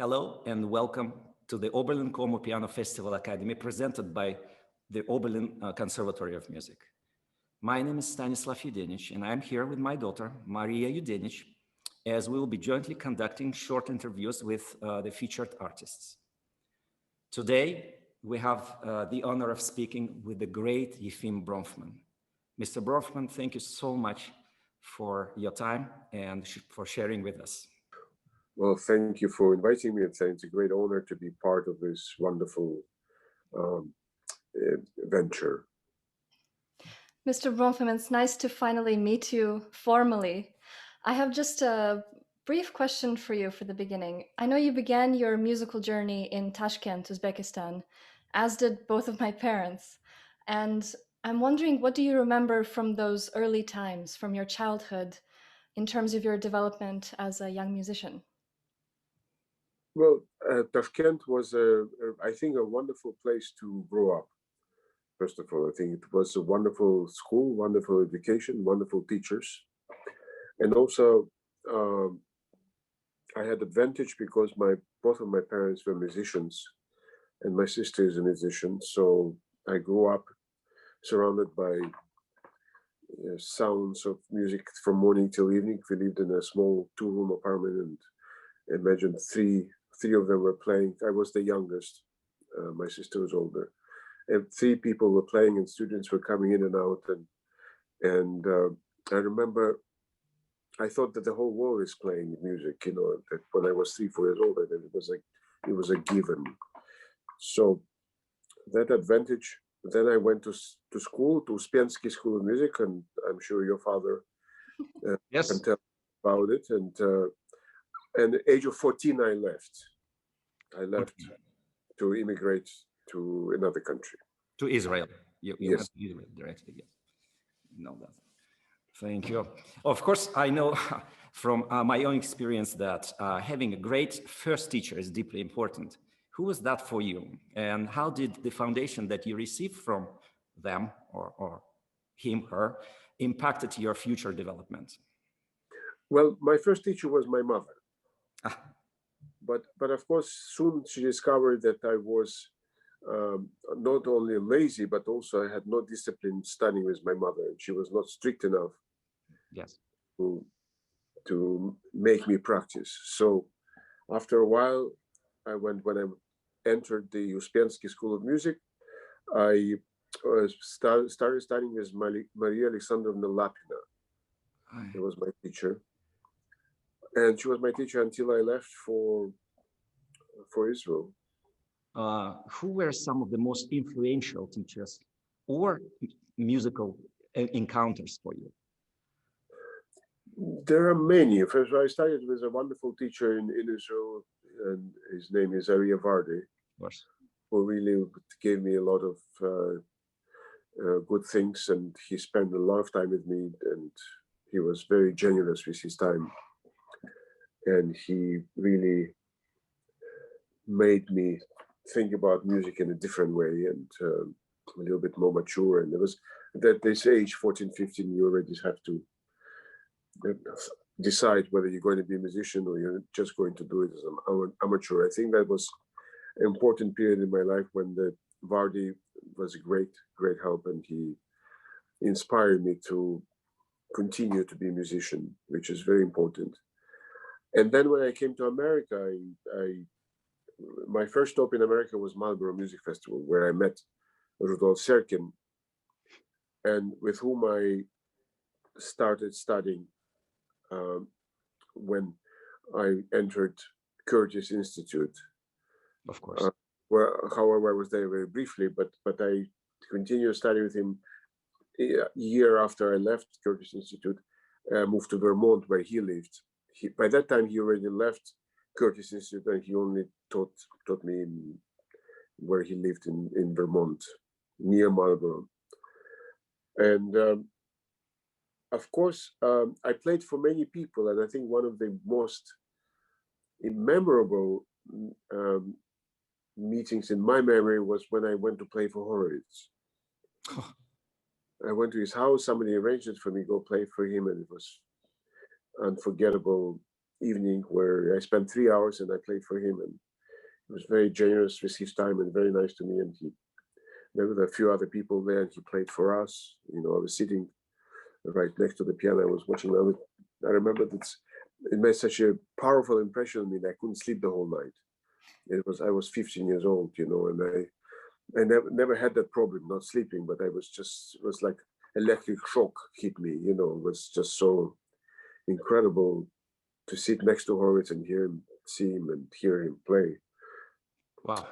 Hello and welcome to the Oberlin-Como Piano Festival Academy presented by the Oberlin Conservatory of Music. My name is Stanislav Ioudenitch and I'm here with my daughter, Maria Ioudenitch, as we will be jointly conducting short interviews with the featured artists. Today, we have the honor of speaking with the great Yefim Bronfman. Mr. Bronfman, thank you so much for your time and for sharing with us. Well, thank you for inviting me. It's a great honor to be part of this wonderful venture. Mr. Bronfman, it's nice to finally meet you formally. I have just a brief question for you for the beginning. I know you began your musical journey in Tashkent, Uzbekistan, as did both of my parents. And I'm wondering, what do you remember from those early times, from your childhood, in terms of your development as a young musician? Well, Tashkent was, I think, a wonderful place to grow up. First of all, I think it was a wonderful school, wonderful education, wonderful teachers. And also, I had advantage because both of my parents were musicians and my sister is a musician. So I grew up surrounded by sounds of music from morning till evening. We lived in a small two-room apartment and imagine three of them were playing. I was the youngest, my sister was older. And three people were playing and students were coming in and out. And I remember I thought that the whole world is playing music, you know, that when I was 3-4 years old, and it was a given. So that advantage. Then I went to school, to Uspensky School of Music, and I'm sure your father yes. can tell about it. And at the age of 14, I left. I left to immigrate to another country. To Israel. You Yes. went to Israel directly, yes. No, that. Thank you. Of course, I know from my own experience that having a great first teacher is deeply important. Who was that for you? And how did the foundation that you received from them or him, her, impacted your future development? Well, my first teacher was my mother. But of course, soon she discovered that I was not only lazy, but also I had no discipline studying with my mother. And she was not strict enough yes. to make me practice. So after a while, when I entered the Uspensky School of Music, I started studying with Maria Alexandrovna Lapina. She was my teacher. And she was my teacher until I left for Israel. Who were some of the most influential teachers or musical encounters for you? There are many. First, I started with a wonderful teacher in Israel, and his name is Aryeh Vardi, who really gave me a lot of good things, and he spent a lot of time with me, and he was very generous with his time. And he really made me think about music in a different way and a little bit more mature. And it was at this age, 14, 15, you already have to decide whether you're going to be a musician or you're just going to do it as an amateur. I think that was an important period in my life when the Vardi was a great help, and he inspired me to continue to be a musician, which is very important. And then when I came to America, my first stop in America was Marlboro Music Festival, where I met Rudolf Serkin, and with whom I started studying when I entered Curtis Institute. Of course. However, I was there very briefly, but I continued studying with him a year after I left Curtis Institute. Moved to Vermont, where he lived. By that time, he already left Curtis Institute, and he only taught me where he lived in Vermont, near Marlboro. And of course, I played for many people, and I think one of the most memorable meetings in my memory was when I went to play for Horowitz. I went to his house, somebody arranged it for me, go play for him, and it was unforgettable evening where I spent 3 hours and I played for him, and he was very generous with his time and very nice to me. And there were a few other people there, and he played for us. I was sitting right next to the piano. I was watching. I remember that it made such a powerful impression on me that I couldn't sleep the whole night. I was 15 years old, and I never had that problem, not sleeping, but it was like electric shock hit me, it was just so incredible to sit next to Horowitz and see him and hear him play. Wow.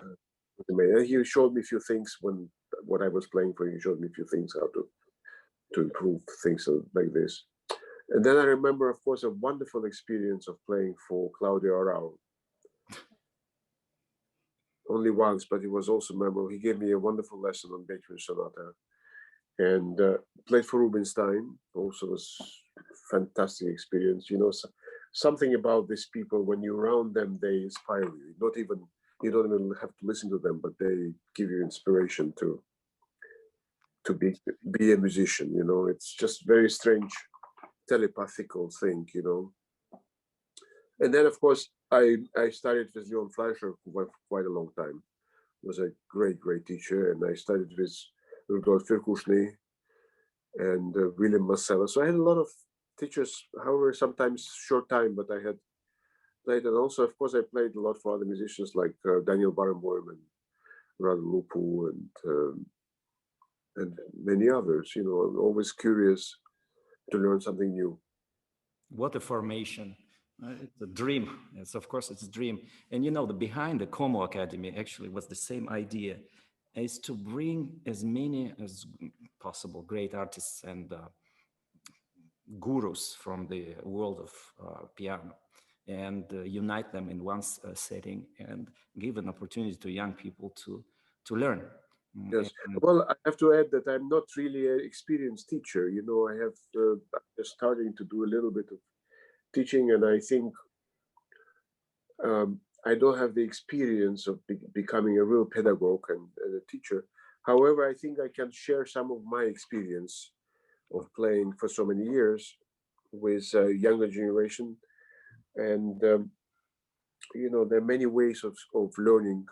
And he showed me a few things what I was playing for. He showed me a few things how to improve things like this. And then I remember, of course, a wonderful experience of playing for Claudio Arau. Only once, but it was also memorable. He gave me a wonderful lesson on Beethoven Sonata, and played for Rubinstein. Also was fantastic experience. Something about these people, when you're around them, they inspire you. You don't even have to listen to them, but they give you inspiration to be a musician. It's just very strange telepathical thing. And then, of course, I studied with Leon Fleischer for quite a long time. He was a great teacher, and I studied with Rudolf Firkushny and William Marcella. So I had a lot of teachers, however, sometimes short time, but I had played. And also, of course, I played a lot for other musicians like Daniel Barenboim and Radu Lupu and many others. I'm always curious to learn something new. What a formation. It's a dream. It's a dream. And the behind the Como Academy actually was the same idea, is to bring as many as possible great artists and gurus from the world of piano, and unite them in one setting and give an opportunity to young people to learn. Yes. Well, I have to add that I'm not really an experienced teacher. I have just starting to do a little bit of teaching, and I think I don't have the experience of becoming a real pedagogue and a teacher. However, I think I can share some of my experience of playing for so many years with a younger generation. And, there are many ways of learning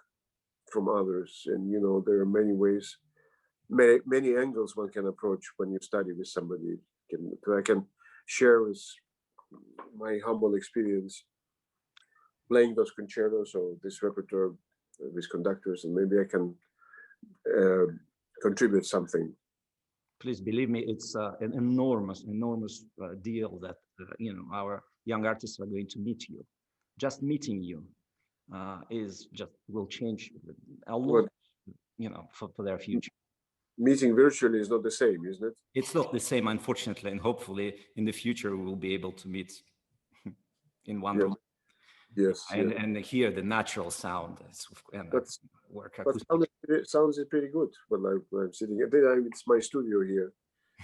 from others. And, there are many ways, many angles one can approach when you study with somebody. I can share with my humble experience playing those concertos or this repertoire with conductors, and maybe I can contribute something. Please believe me, it's an enormous deal that our young artists are going to meet you. Just meeting you will change a lot, for their future. Meeting virtually is not the same, isn't it? It's not the same, unfortunately, and hopefully in the future we will be able to meet in one room. Yes, and hear the natural sound. Sounds pretty good when I'm sitting here. It's my studio here,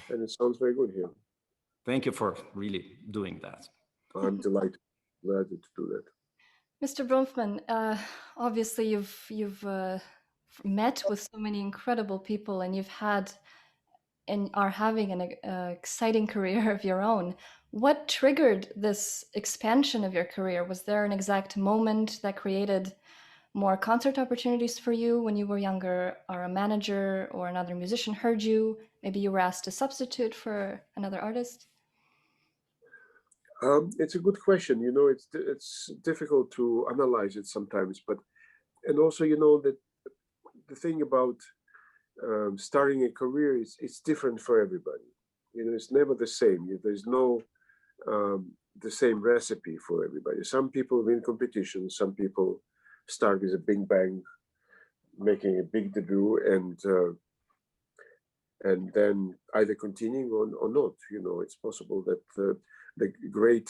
and it sounds very good here. Thank you for really doing that. I'm glad to do that. Mr. Bronfman, obviously you've met with so many incredible people, and you've had and are having an exciting career of your own. What triggered this expansion of your career? Was there an exact moment that created more concert opportunities for you when you were younger, or a manager or another musician heard you? Maybe you were asked to substitute for another artist? It's a good question. It's difficult to analyze it sometimes, and also, that the thing about starting a career it's different for everybody. It's never the same. There's no the same recipe for everybody. Some people win competitions. Some people start with a big bang, making a big debut, and then either continuing or not. It's possible that the great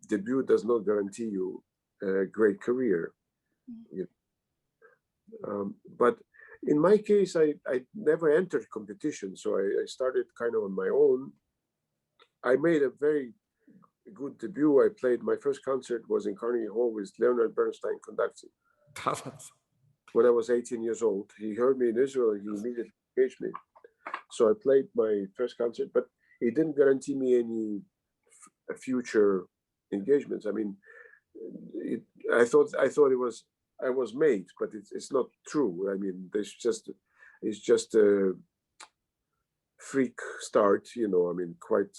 debut does not guarantee you a great career. But in my case, I never entered competition, so I started kind of on my own. I made a very good debut. I played, my first concert was in Carnegie Hall with Leonard Bernstein conducting. When I was 18 years old, he heard me in Israel and he immediately engaged me. So I played my first concert, but it didn't guarantee me any future engagements. I mean, I thought I was made, but it's not true. I mean, it's just a freak start, you know. I mean, quite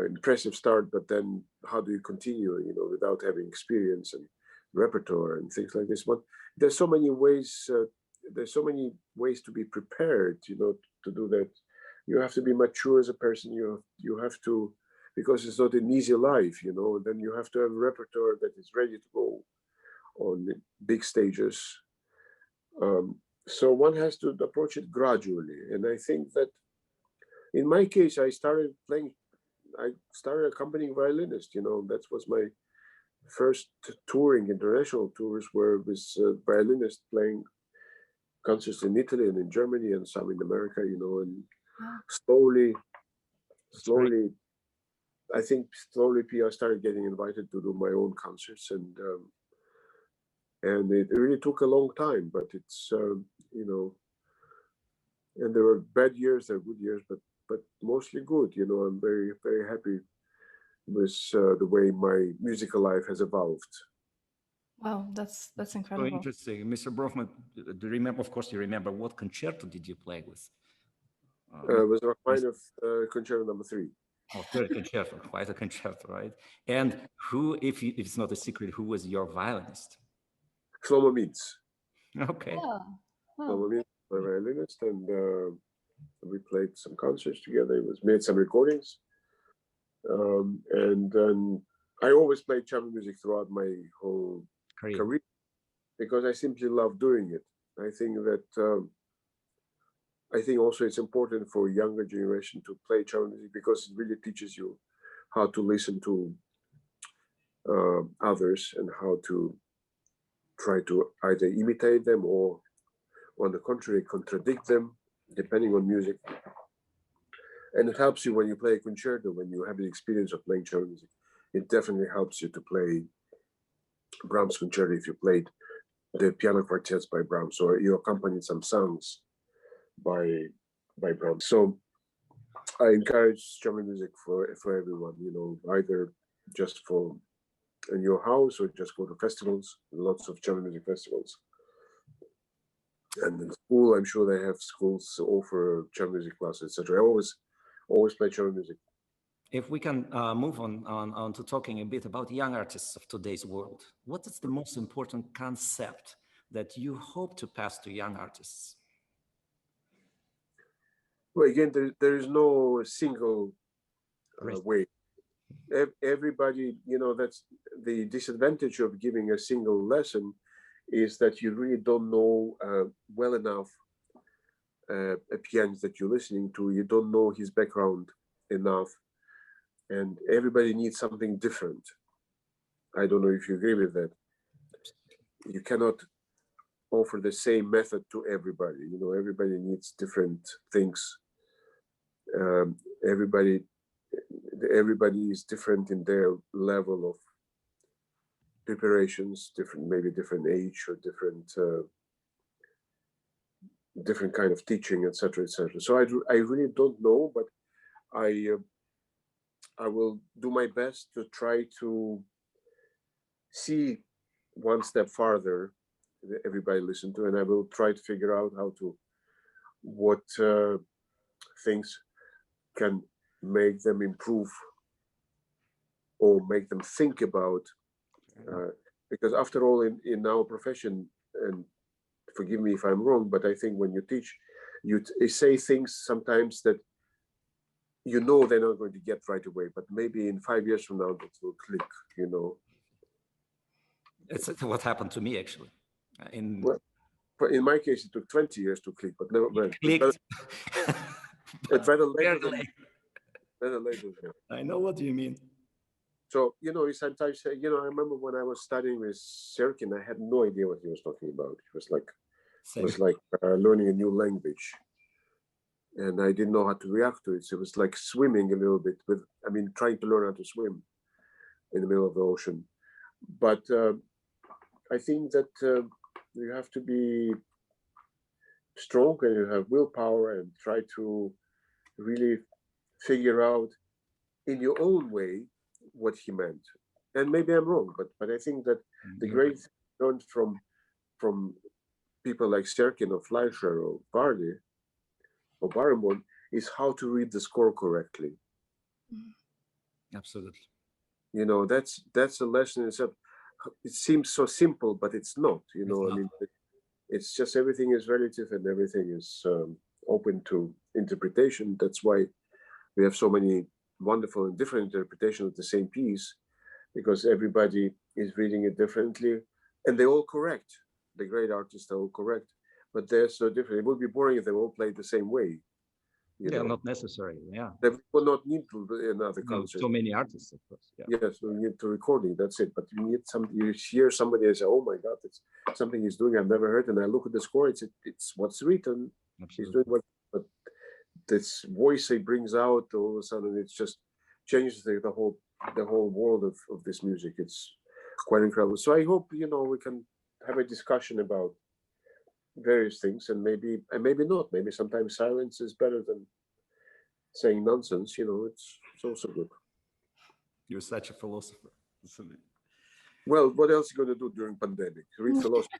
impressive start, but then how do you continue, you know, without having experience and repertoire and things like this? But there's so many ways. There's so many ways to be prepared, you know, to do that. You have to be mature as a person. You have to, because it's not an easy life, you know. Then you have to have a repertoire that is ready to go on big stages. So one has to approach it gradually. And I think that in my case, I started accompanying violinist, you know. That was my first touring, international tours were with violinist playing concerts in Italy and in Germany and some in America, you know, and slowly, I think slowly I started getting invited to do my own concerts, and it really took a long time, but it's, you know, and there were bad years, there were good years, but mostly good, you know. I'm very, very happy with the way my musical life has evolved. Wow, that's incredible. So interesting. Mr. Bronfman, do you remember, of course you remember, what concerto did you play with? It was Rachmaninoff Concerto No. 3. Oh, third concerto, quite a concerto, right? And who, if it's not a secret, who was your violinist? Shlomo Mintz. Okay. Oh, wow. Shlomo Mintz, my violinist, and we played some concerts together. It was made some recordings, and then I always played chamber music throughout my whole career because I simply love doing it. I think that I think also it's important for younger generation to play chamber music because it really teaches you how to listen to others and how to try to either imitate them or, on the contrary, contradict them, depending on music. And it helps you when you play a concerto, when you have the experience of playing chamber music. It definitely helps you to play Brahms concerto if you played the piano quartets by Brahms, or you accompanied some songs by Brahms. So I encourage chamber music for everyone, you know, either just for in your house or just go to festivals, lots of chamber music festivals. And in school, I'm sure they have schools offer chamber music classes, etc. I always play chamber music. If we can move on to talking a bit about young artists of today's world, what is the most important concept that you hope to pass to young artists? Well, again, there is no single way. Everybody, you know, that's the disadvantage of giving a single lesson, is that you really don't know well enough a pianist that you're listening to. You don't know his background enough, and everybody needs something different. I don't know if you agree with that. You cannot offer the same method to everybody. You know, everybody needs different things. Everybody is different in their level of preparations, maybe different age or different kind of teaching, etc., etc. So I really don't know, but I will do my best to try to see one step farther everybody listen to, and I will try to figure out what things can make them improve or make them think about, because after all, in our profession, and forgive me if I'm wrong, but I think when you teach, you say things sometimes that you know they're not going to get right away, but maybe in 5 years from now that will click, you know. It's what happened to me, actually. But in my case, it took 20 years to click, but never mind. Clicked. Better late than never. I know what you mean. So, you know, sometimes, you know, I remember when I was studying with Serkin, I had no idea what he was talking about. It was like learning a new language. And I didn't know how to react to it. So it was like swimming a little bit trying to learn how to swim in the middle of the ocean. But I think that you have to be strong and you have willpower and try to really figure out in your own way what he meant. And maybe I'm wrong, but I think that the great thing learned from people like Serkin or Fleischer or Bardi or Barenboim is how to read the score correctly. Absolutely. You know, that's a lesson in itself. It seems so simple, but it's not. You know, I mean, it's just everything is relative and everything is open to interpretation. That's why we have so many wonderful and different interpretations of the same piece, because everybody is reading it differently, and they're all correct. The great artists are all correct, but they're so different. It would be boring if they all played the same way. Yeah, not necessary. Yeah, they will not need to another concert. So many artists, of course. Yeah. Yes, we need to recording. That's it. But you need some. You hear somebody and say, "Oh my God, it's something he's doing I've never heard." And I look at the score. It's what's written. Absolutely. He's doing what, but this voice he brings out all of a sudden, it's just changes the whole world of this music. It's quite incredible. So I hope we can have a discussion about various things, and maybe not. Maybe sometimes silence is better than saying nonsense. It's also good. You're such a philosopher. Well, what else are you going to do during pandemic? Read philosophy.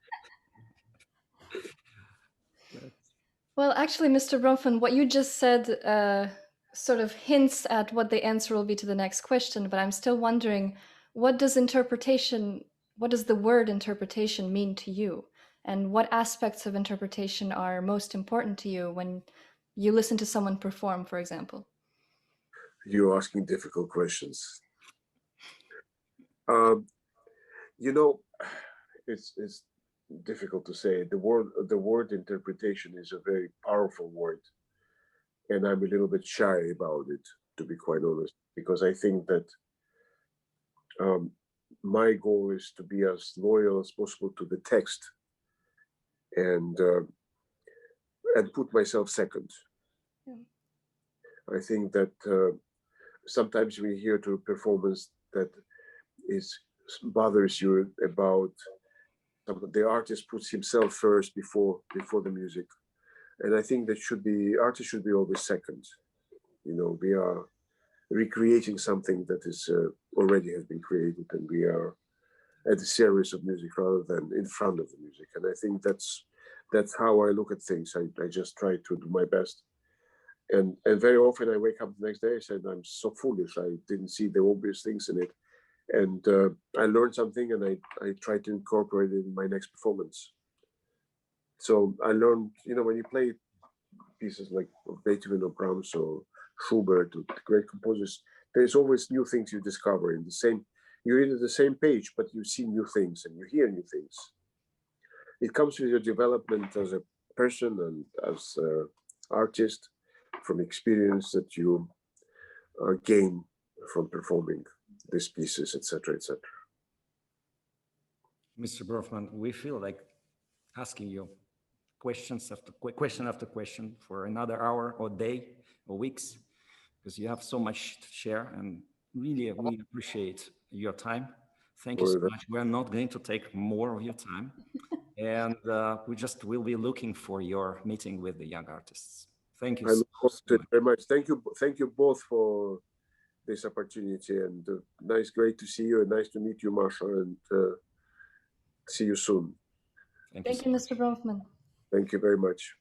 Well, actually, Mr. Bronfman, what you just said sort of hints at what the answer will be to the next question, but I'm still wondering, what does the word interpretation mean to you? And what aspects of interpretation are most important to you when you listen to someone perform, for example? You're asking difficult questions. It's difficult to say. The word interpretation is a very powerful word, and I'm a little bit shy about it, to be quite honest, because I think that my goal is to be as loyal as possible to the text and put myself second. Yeah. I think that sometimes we hear to a performance that bothers you about the artist puts himself first before the music, and I think that artist should be always second. We are recreating something that is already has been created, and we are at the service of music rather than in front of the music. And I think that's how I look at things. I just try to do my best, and very often I wake up the next day and say, I'm so foolish, I didn't see the obvious things in it. And I learned something, and I try to incorporate it in my next performance. So I learned, when you play pieces like Beethoven or Brahms or Schubert, or great composers, there's always new things you discover in the same. You read at the same page, but you see new things and you hear new things. It comes with your development as a person and as an artist, from experience that you gain from performing these pieces, etc., etc. Mr. Bronfman, we feel like asking you question after question for another hour or day or weeks, because you have so much to share, and really we appreciate your time. Thank you so much. We're not going to take more of your time, and we just will be looking for your meeting with the young artists. Thank you. I look forward to it very much. Thank you both for this opportunity, and great to see you, and nice to meet you, Masha, and see you soon. Thank you, Mr. Bronfman. Thank you very much.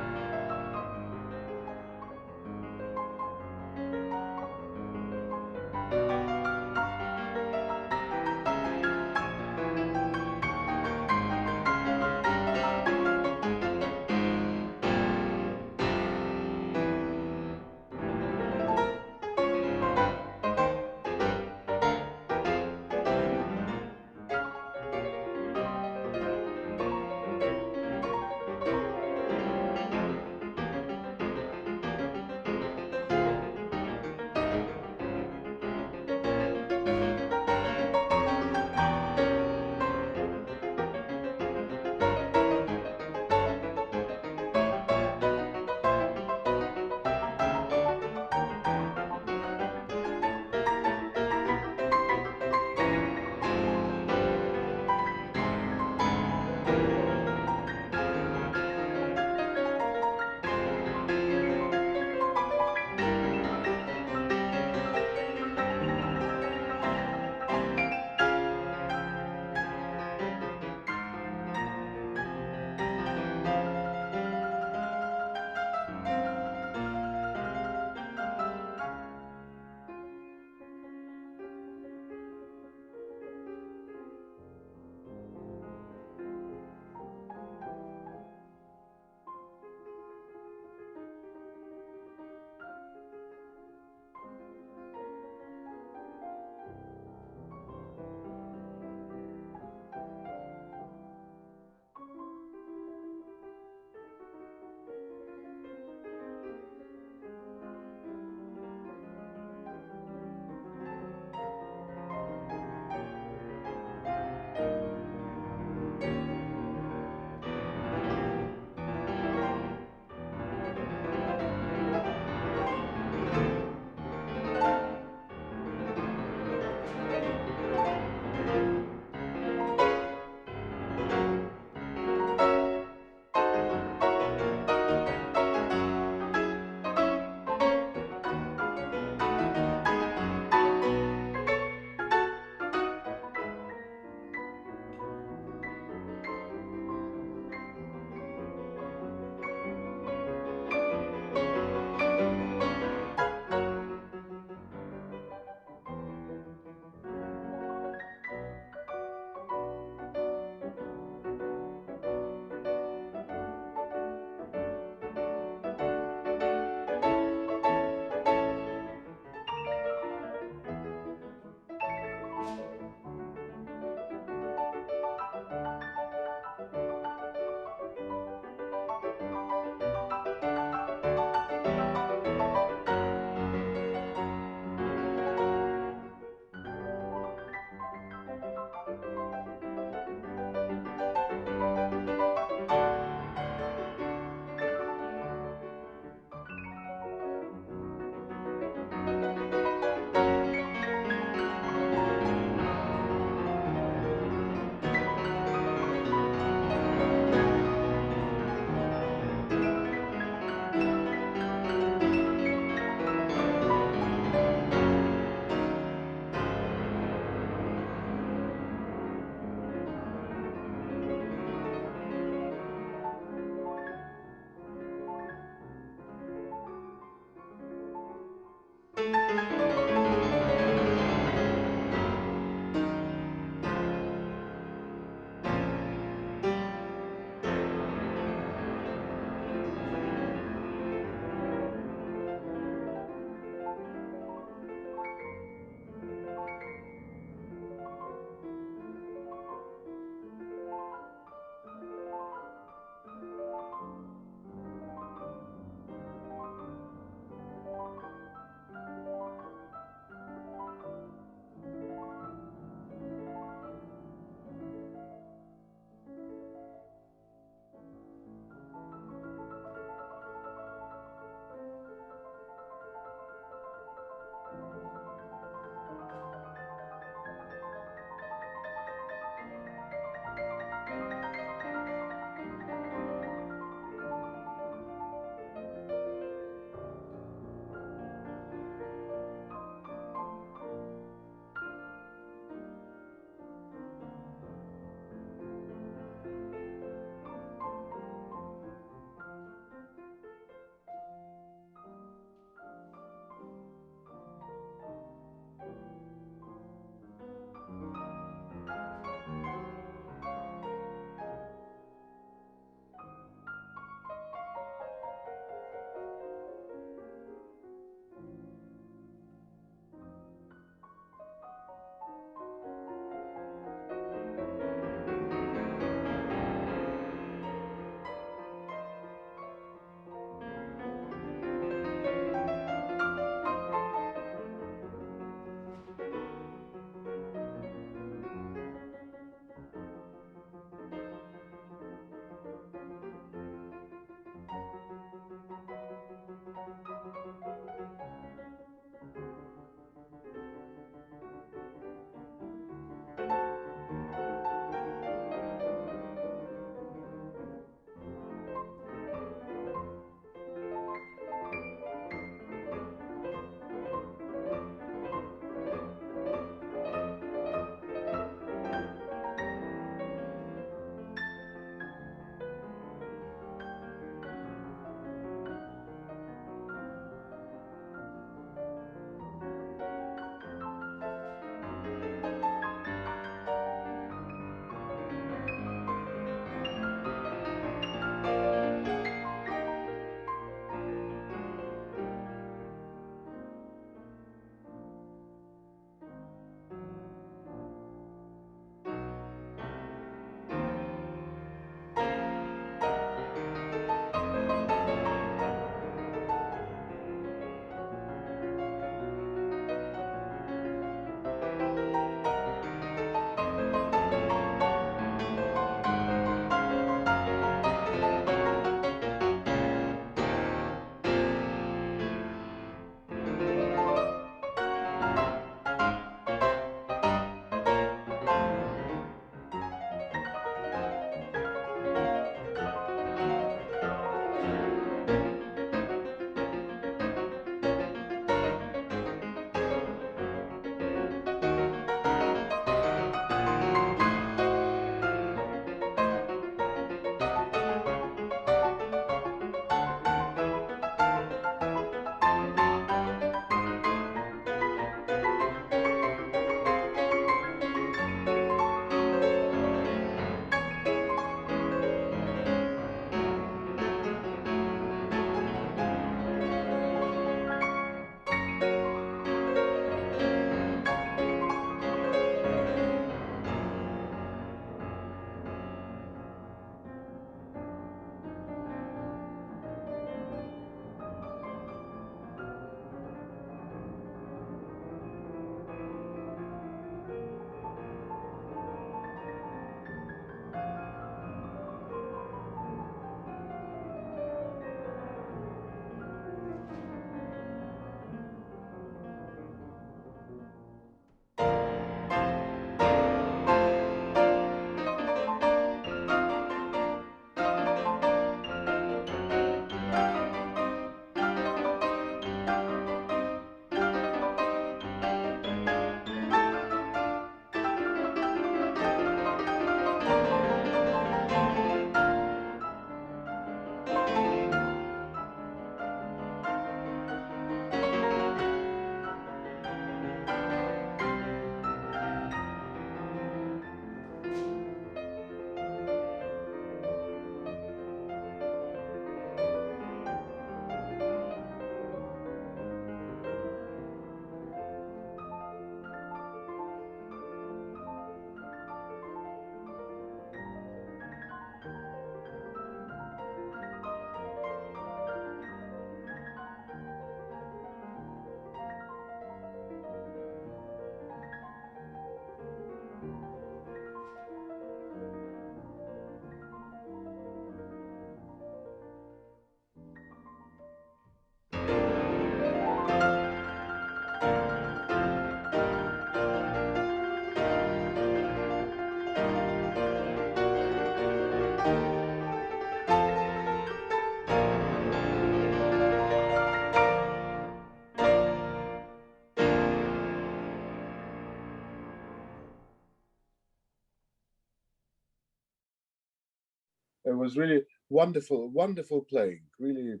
It was really wonderful, wonderful playing. Really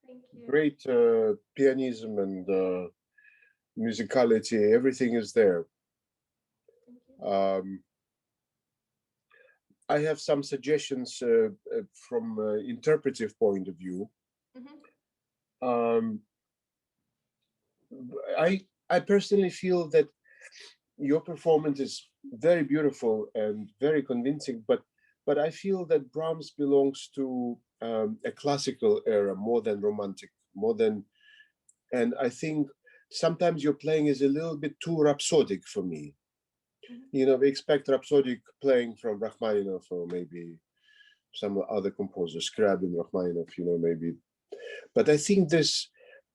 Thank you. great pianism and musicality. Everything is there. I have some suggestions from interpretive point of view. I personally feel that your performance is very beautiful and very convincing, but I feel that Brahms belongs to a classical era more than romantic, and I think sometimes your playing is a little bit too rhapsodic for me. You know, we expect rhapsodic playing from Rachmaninoff or maybe some other composers, Scriabin, Rachmaninoff, you know, maybe. But I think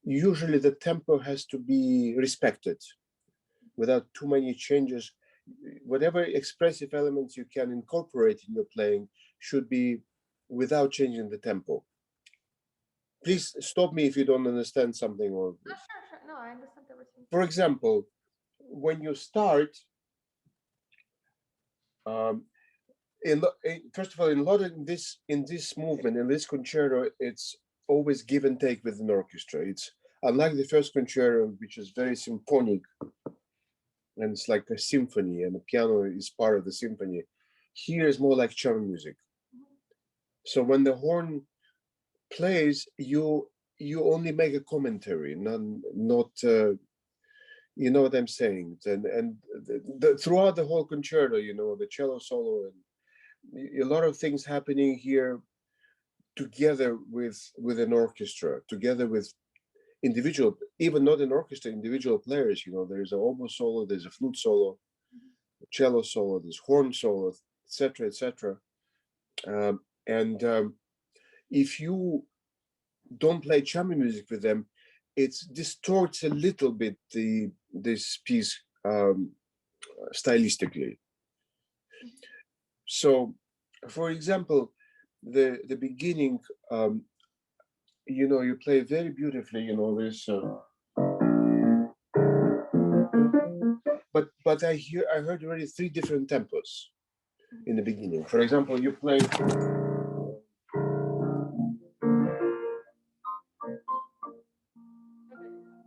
usually the tempo has to be respected without too many changes. Whatever expressive elements you can incorporate in your playing should be without changing the tempo. Please stop me if you don't understand something. Or Sure. No, I understand everything. For example, when you start, first of all, in a lot of in this movement, in this concerto, it's always give and take with an orchestra. It's unlike the first concerto, which is very symphonic, and it's like a symphony, and the piano is part of the symphony. Here is more like chamber music. So when the horn plays, you only make a commentary, not you know what I'm saying. And throughout the whole concerto, you know, the cello solo and a lot of things happening here together with an orchestra, together with individual, even not an orchestra, individual players. You know, there's an oboe solo, there's a flute solo, a cello solo, there's horn solo, etc., etc. If you don't play chamber music with them, it distorts a little bit this piece stylistically. So, for example, the beginning, you know, you play very beautifully, you know, this. But I heard already 3 different tempos in the beginning. For example, you play.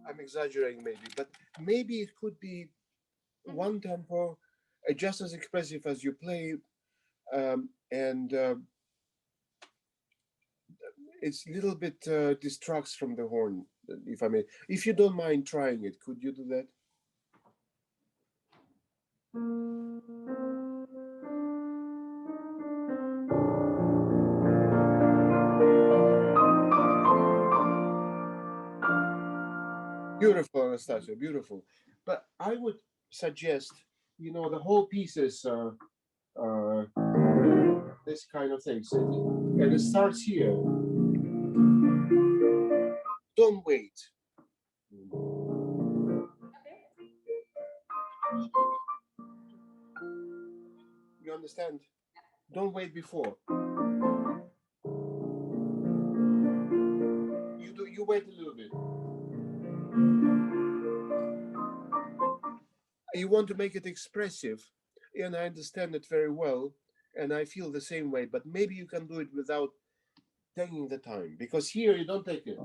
I'm exaggerating maybe, but maybe it could be one tempo, just as expressive as you play, and it's a little bit distracts from the horn, if I may. If you don't mind trying it, could you do that? Beautiful, Anastasia, beautiful. But I would suggest, you know, the whole piece is this kind of thing. So, and it starts here. Don't wait. You understand? Don't wait before. You wait a little bit. You want to make it expressive, and I understand it very well, and I feel the same way, but maybe you can do it without taking the time, because here you don't take it.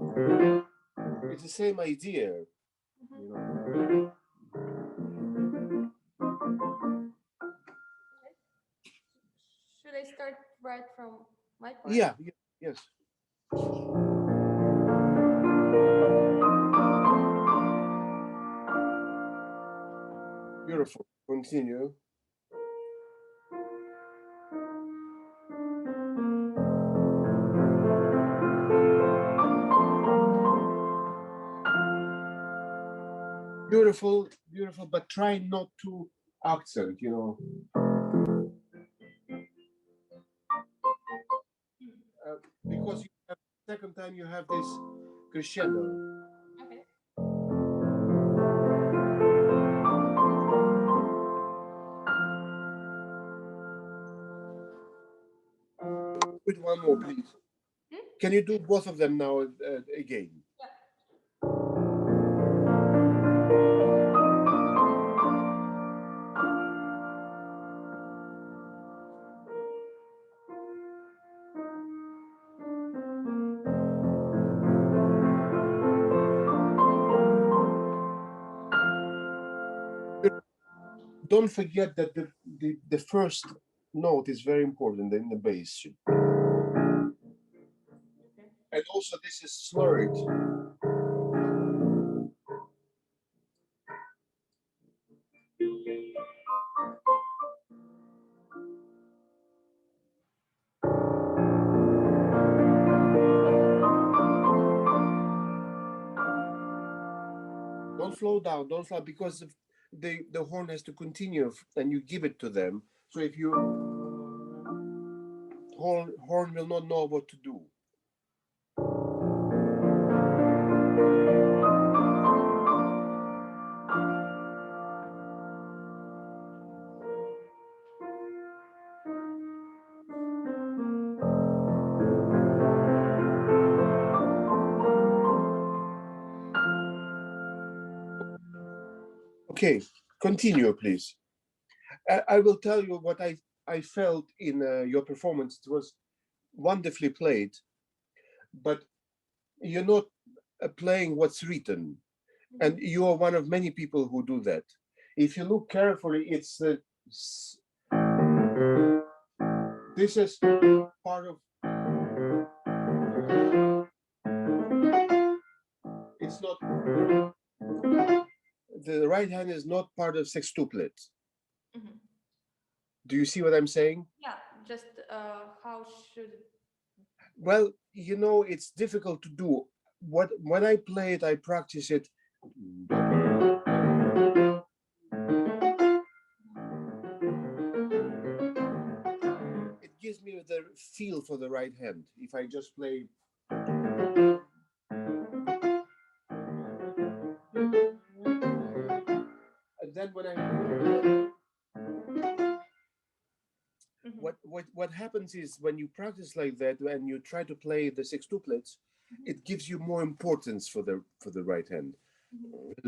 It's the same idea. You know. Should I start right from my part? Yeah, yes. Beautiful. Continue. Beautiful, beautiful, but try not to accent, you know. Because second time you have this crescendo. Okay. With one more, please. Can you do both of them now again? don't forget that the first note is very important in the bass. And also this is slurred. Don't slow down, don't slow, because the horn has to continue and you give it to them. So if you horn will not know what to do. Okay, continue, please. I will tell you what I felt in your performance. It was wonderfully played, but you're not playing what's written. And you are one of many people who do that. If you look carefully, it's this is part of, it's not, the right hand is not part of sextuplet. Mm-hmm. Do you see what I'm saying? Yeah, just how should... Well, you know, it's difficult to do. When I play it, I practice it. It gives me the feel for the right hand. If I just play. And then when I what happens is when you practice like that and you try to play the sextuplets, it gives you more importance for the right hand.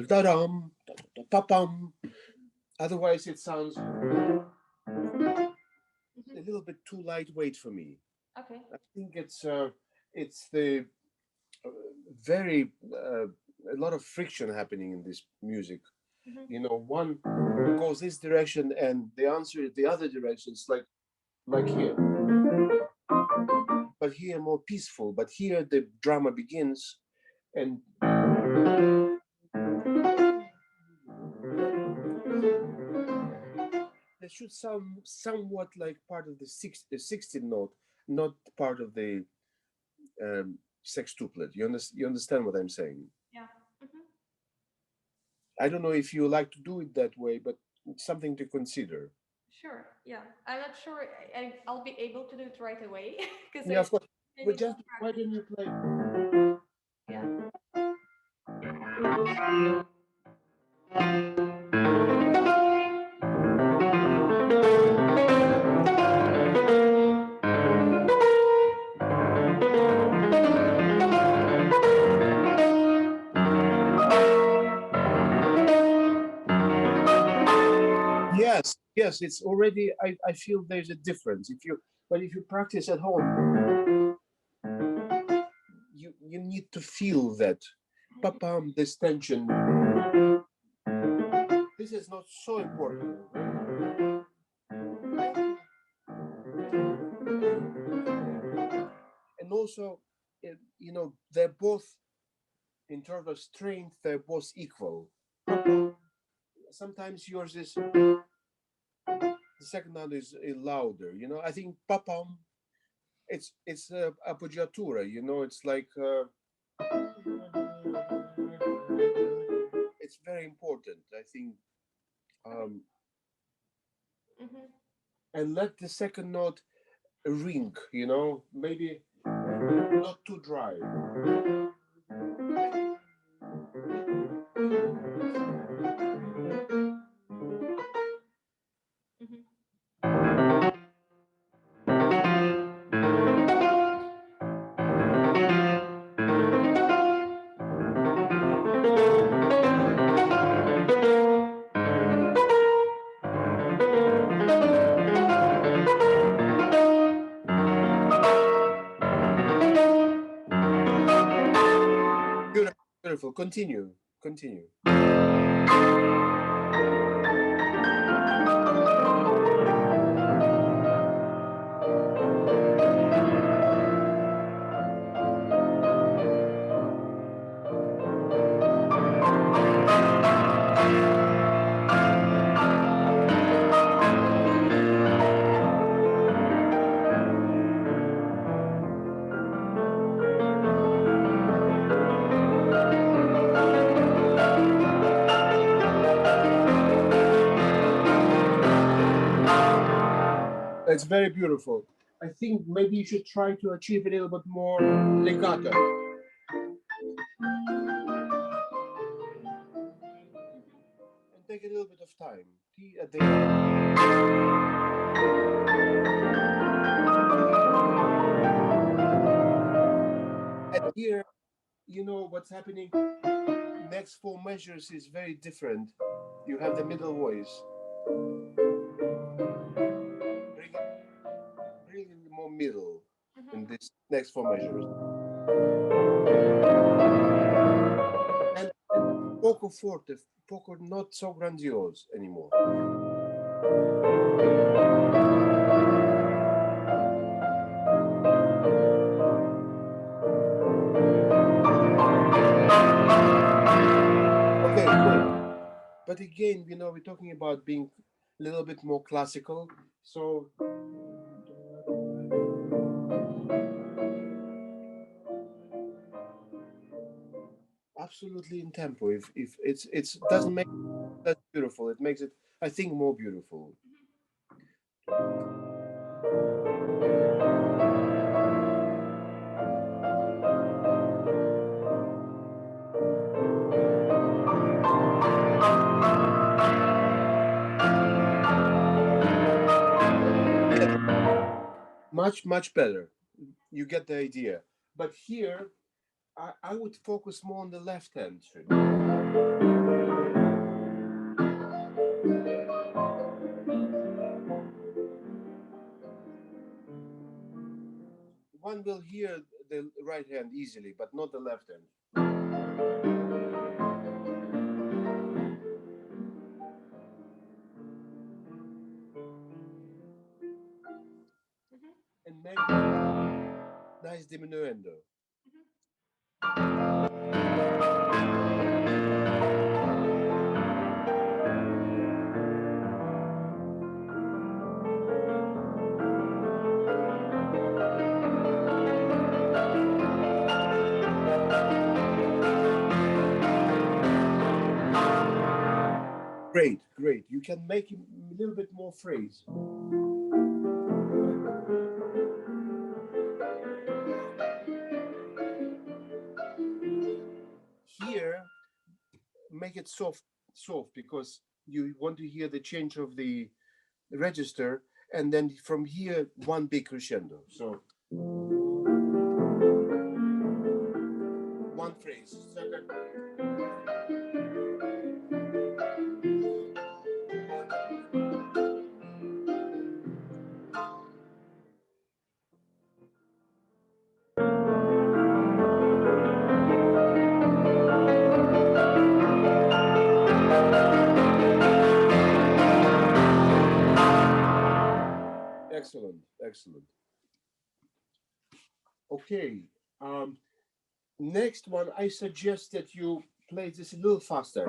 Da-dum, da-da-da-pam. Otherwise, it sounds a little bit too lightweight for me. Okay. I think it's the very a lot of friction happening in this music. You know, one goes this direction and the answer is the other direction. It's like here, but here more peaceful. But here the drama begins, and it should sound somewhat like part of the 16th note, not part of the sextuplet. You understand what I'm saying? Yeah. I don't know if you like to do it that way, but it's something to consider. Sure. Yeah, I'm not sure I'll be able to do it right away. Yeah, of course. But just why don't you play? Yeah. Yes, it's already, I feel there's a difference. If you practice at home, you need to feel that, pa-pam, this tension. This is not so important. And also, you know, they're both, in terms of strength, they're both equal. Sometimes yours is, the second note is louder, you know. I think pa-pam, it's appoggiatura, you know, it's like it's very important, I think. And let the second note ring, you know, maybe not too dry. Beautiful. Continue. It's very beautiful. I think maybe you should try to achieve a little bit more legato. And take a little bit of time. T at the end. And here, you know what's happening. Next four measures is very different. You have the middle voice. Bring in more middle in this next four measures. And poco forte, poco not so grandiose anymore. Okay, good. But again, you know, we're talking about being a little bit more classical. So absolutely in tempo. If it doesn't make that beautiful, it makes it, I think, more beautiful. Much better. You get the idea. But here, I would focus more on the left hand string. One will hear the right hand easily, but not the left hand. And make nice diminuendo. Great, great. You can make a little bit more phrase. Here, make it soft, because you want to hear the change of the register, and then from here, one big crescendo. So one phrase. Excellent, excellent. Okay, next one, I suggest that you play this a little faster.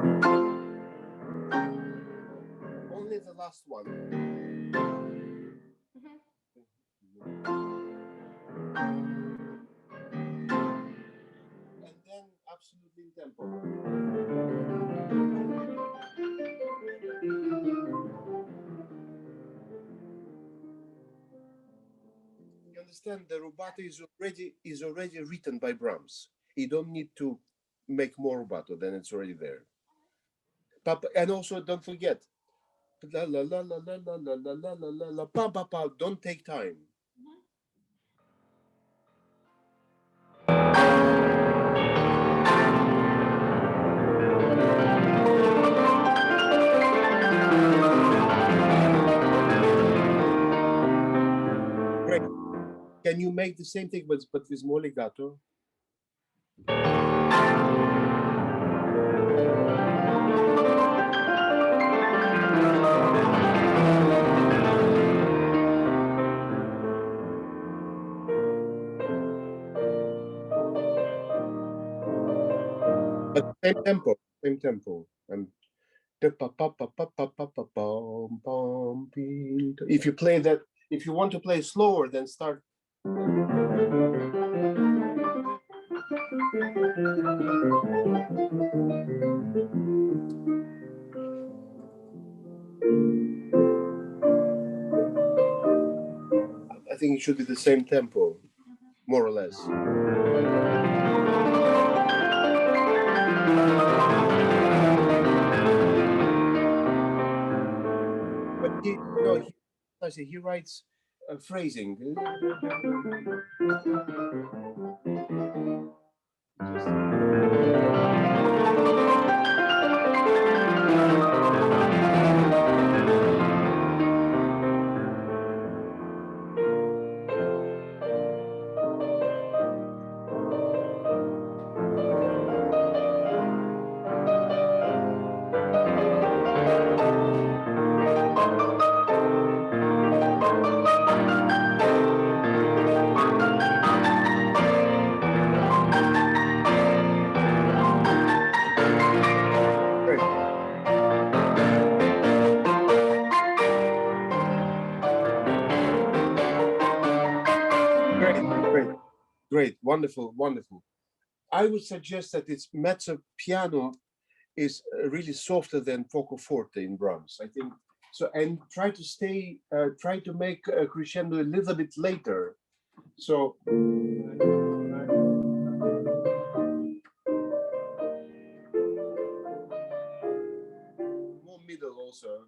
Only the last one. And then absolutely in tempo. You understand, the rubato is already written by Brahms. You don't need to make more rubato than it's already there. And also don't forget, la la la la la la la la la la la pa pa pa. Don't take time. Great. Can you make the same thing but with more legato? But same tempo, same tempo. And if you play that, if you want to play slower, then start. think it should be the same tempo, more or less. But he writes phrasing. Great, wonderful, wonderful. I would suggest that its mezzo piano is really softer than poco forte in Brahms, I think. So, and try to make a crescendo a little bit later. So, more middle also.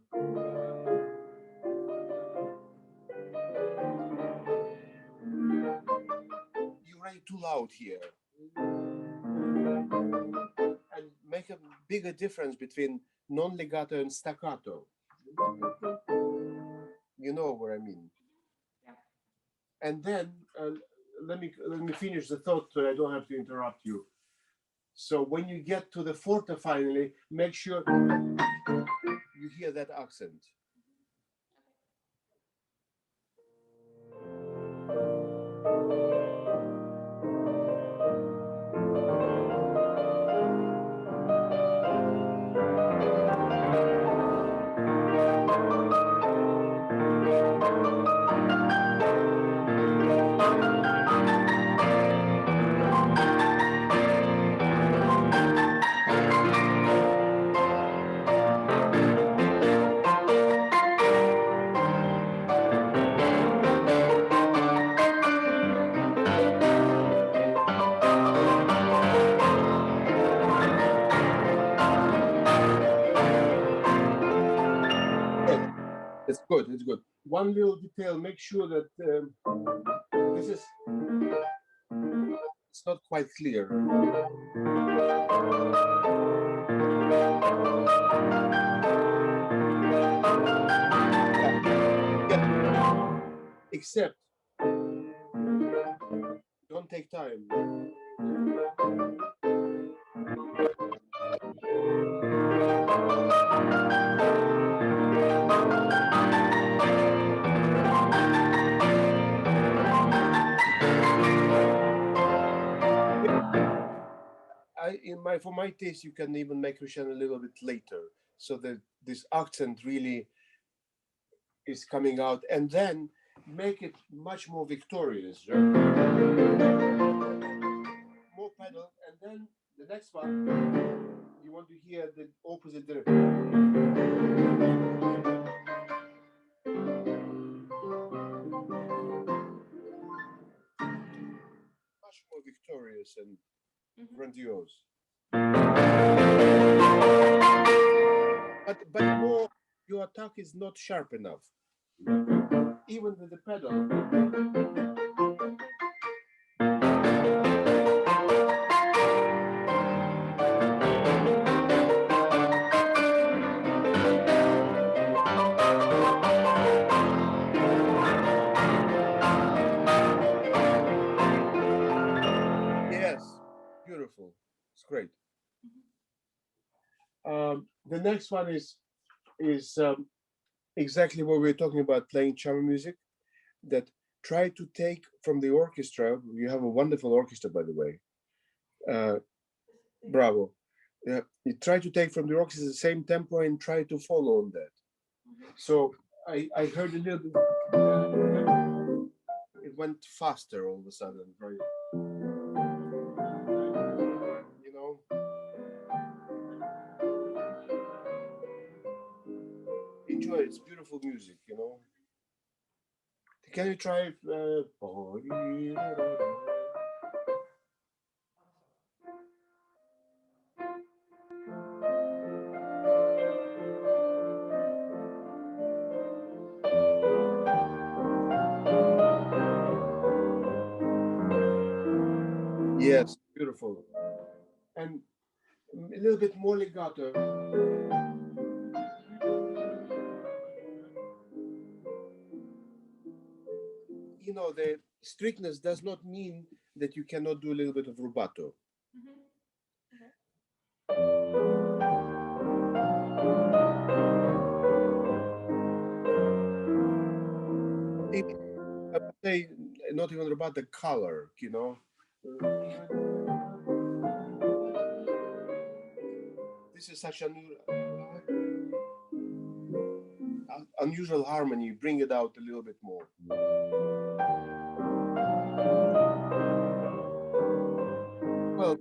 You write too loud here. And make a bigger difference between non-legato and staccato. You know what I mean? Yeah. And then let me finish the thought so I don't have to interrupt you. So when you get to the forte finally, make sure you hear that accent. It's good, it's good. One little detail, make sure that it's not quite clear. Yeah. Except, don't take time. For my taste, you can even make crescendo a little bit later, so that this accent really is coming out, and then make it much more victorious. Right? More pedal, and then the next one, you want to hear the opposite direction. Much more victorious and grandiose. But more, your attack is not sharp enough. Even with the pedal. Yes, beautiful. It's great. The next one is exactly what we're talking about, playing chamber music, that try to take from the orchestra. You have a wonderful orchestra, by the way. Bravo. Yeah, you try to take from the orchestra the same tempo and try to follow on that. So I heard a little bit, it went faster all of a sudden, very, you know. Enjoy it. It's beautiful music, you know. can you try? Yes, beautiful. And a little bit more legato. You know, the strictness does not mean that you cannot do a little bit of rubato. Maybe, I would say not even about the color, you know. This is such an unusual harmony. Bring it out a little bit more. Well,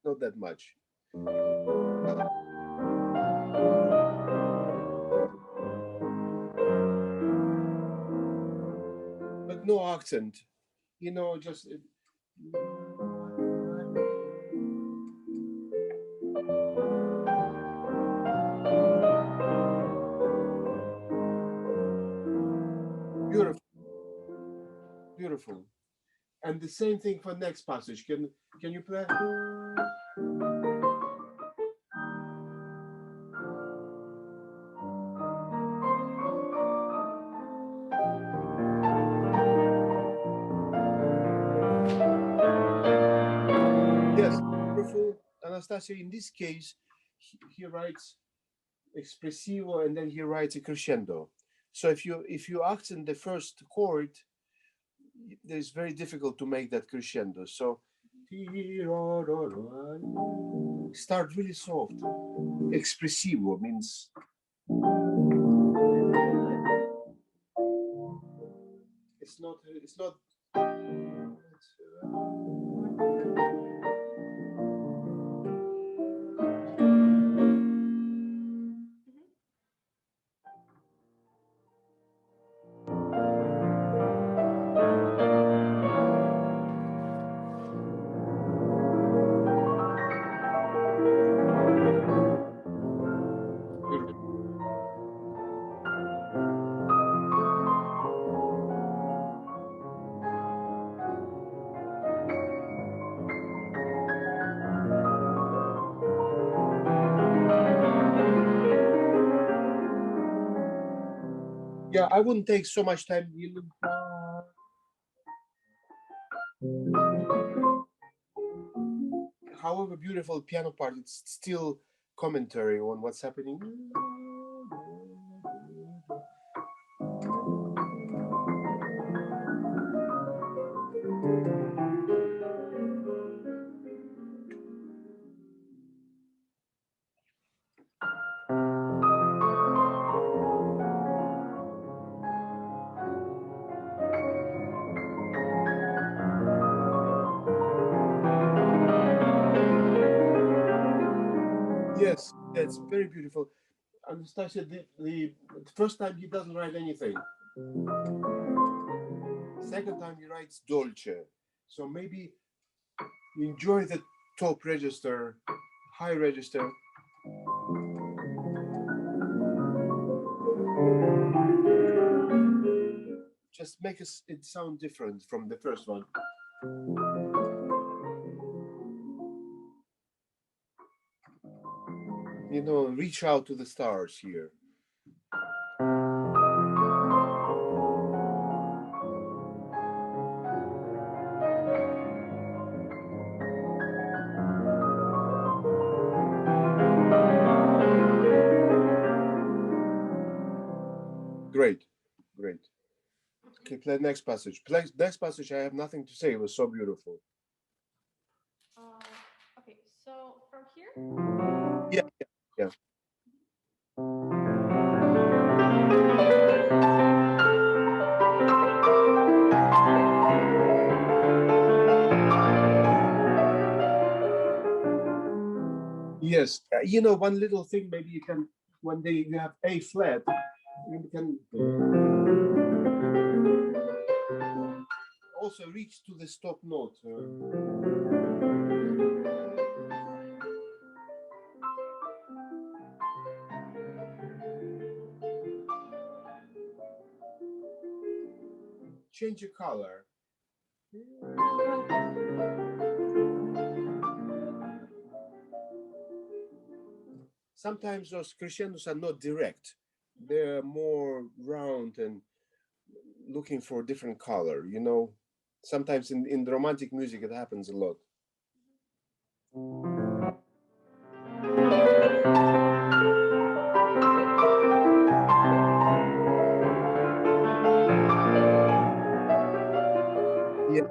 not that much. But no accent, you know, just. Beautiful. Beautiful. And the same thing for next passage. Can you play? Yes, beautiful. Anastasia, in this case, he writes espressivo and then he writes a crescendo. So if you accent the first chord, it's very difficult to make that crescendo. So start really soft. Espressivo means it's not. Yeah, I wouldn't take so much time. However beautiful piano part, it's still commentary on what's happening. Yes, it's very beautiful. Anastasia, the first time he doesn't write anything. Second time he writes dolce. So maybe you enjoy the top register, high register. Just make it sound different from the first one. You know, reach out to the stars here. Great, great. Okay, play next passage. Next passage, I have nothing to say. It was so beautiful. Okay, so from here? Yeah. Yes, you know, one little thing, maybe you can, when you have A flat, you can. also reach to the stop note. Change the color. Sometimes those crescendos are not direct. They're more round and looking for a different color, you know. Sometimes in the romantic music it happens a lot. Yeah.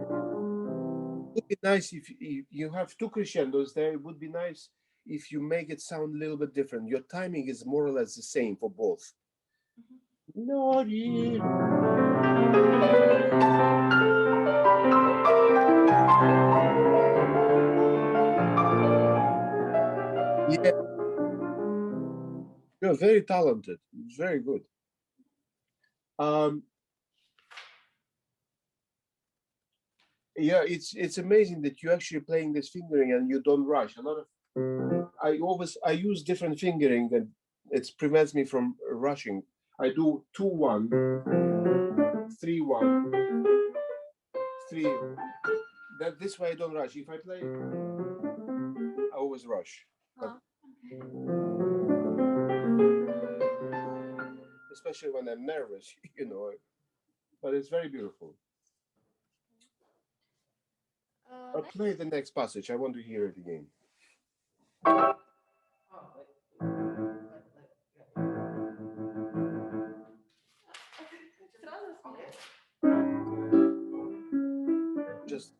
It would be nice if you have two crescendos there. It would be nice if you make it sound a little bit different. Your timing is more or less the same for both. Yeah, you're very talented. It's very good. Yeah, it's amazing that you're actually playing this fingering and you don't rush. A lot of I use different fingering and it prevents me from rushing. I do 2-1, 3-1, 3. That this way I don't rush. If I play, I always rush. But especially when I'm nervous, you know. But it's very beautiful. I'll play the next passage. I want to hear it again. Just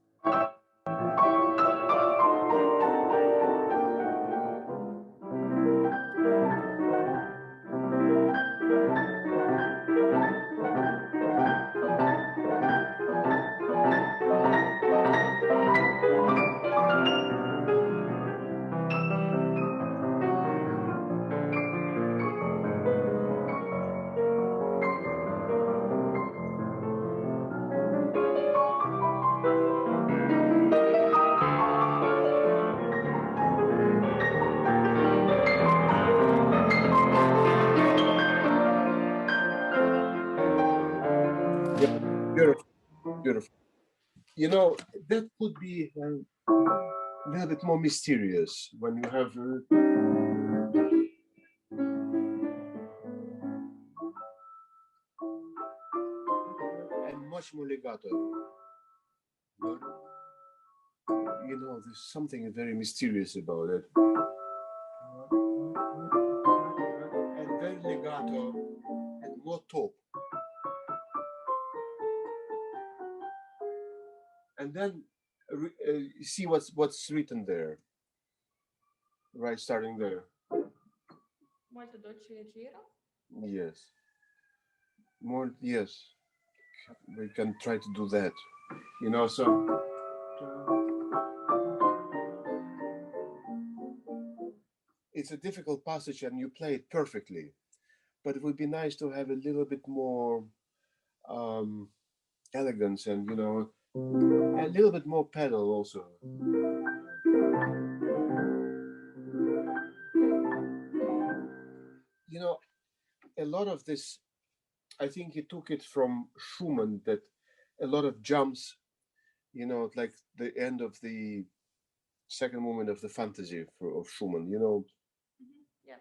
beautiful, beautiful. You know, that could be a little bit more mysterious when you have and much more legato. You know, there's something very mysterious about it. And very legato and more top. And then see what's written there. Right, starting there. Yes. More, yes. We can try to do that. You know, so it's a difficult passage and you play it perfectly. But it would be nice to have a little bit more elegance and, you know, a little bit more pedal also. You know, a lot of this, I think he took it from Schumann, that a lot of jumps, you know, like the end of the second movement of the Fantasy of Schumann, you know. Yeah.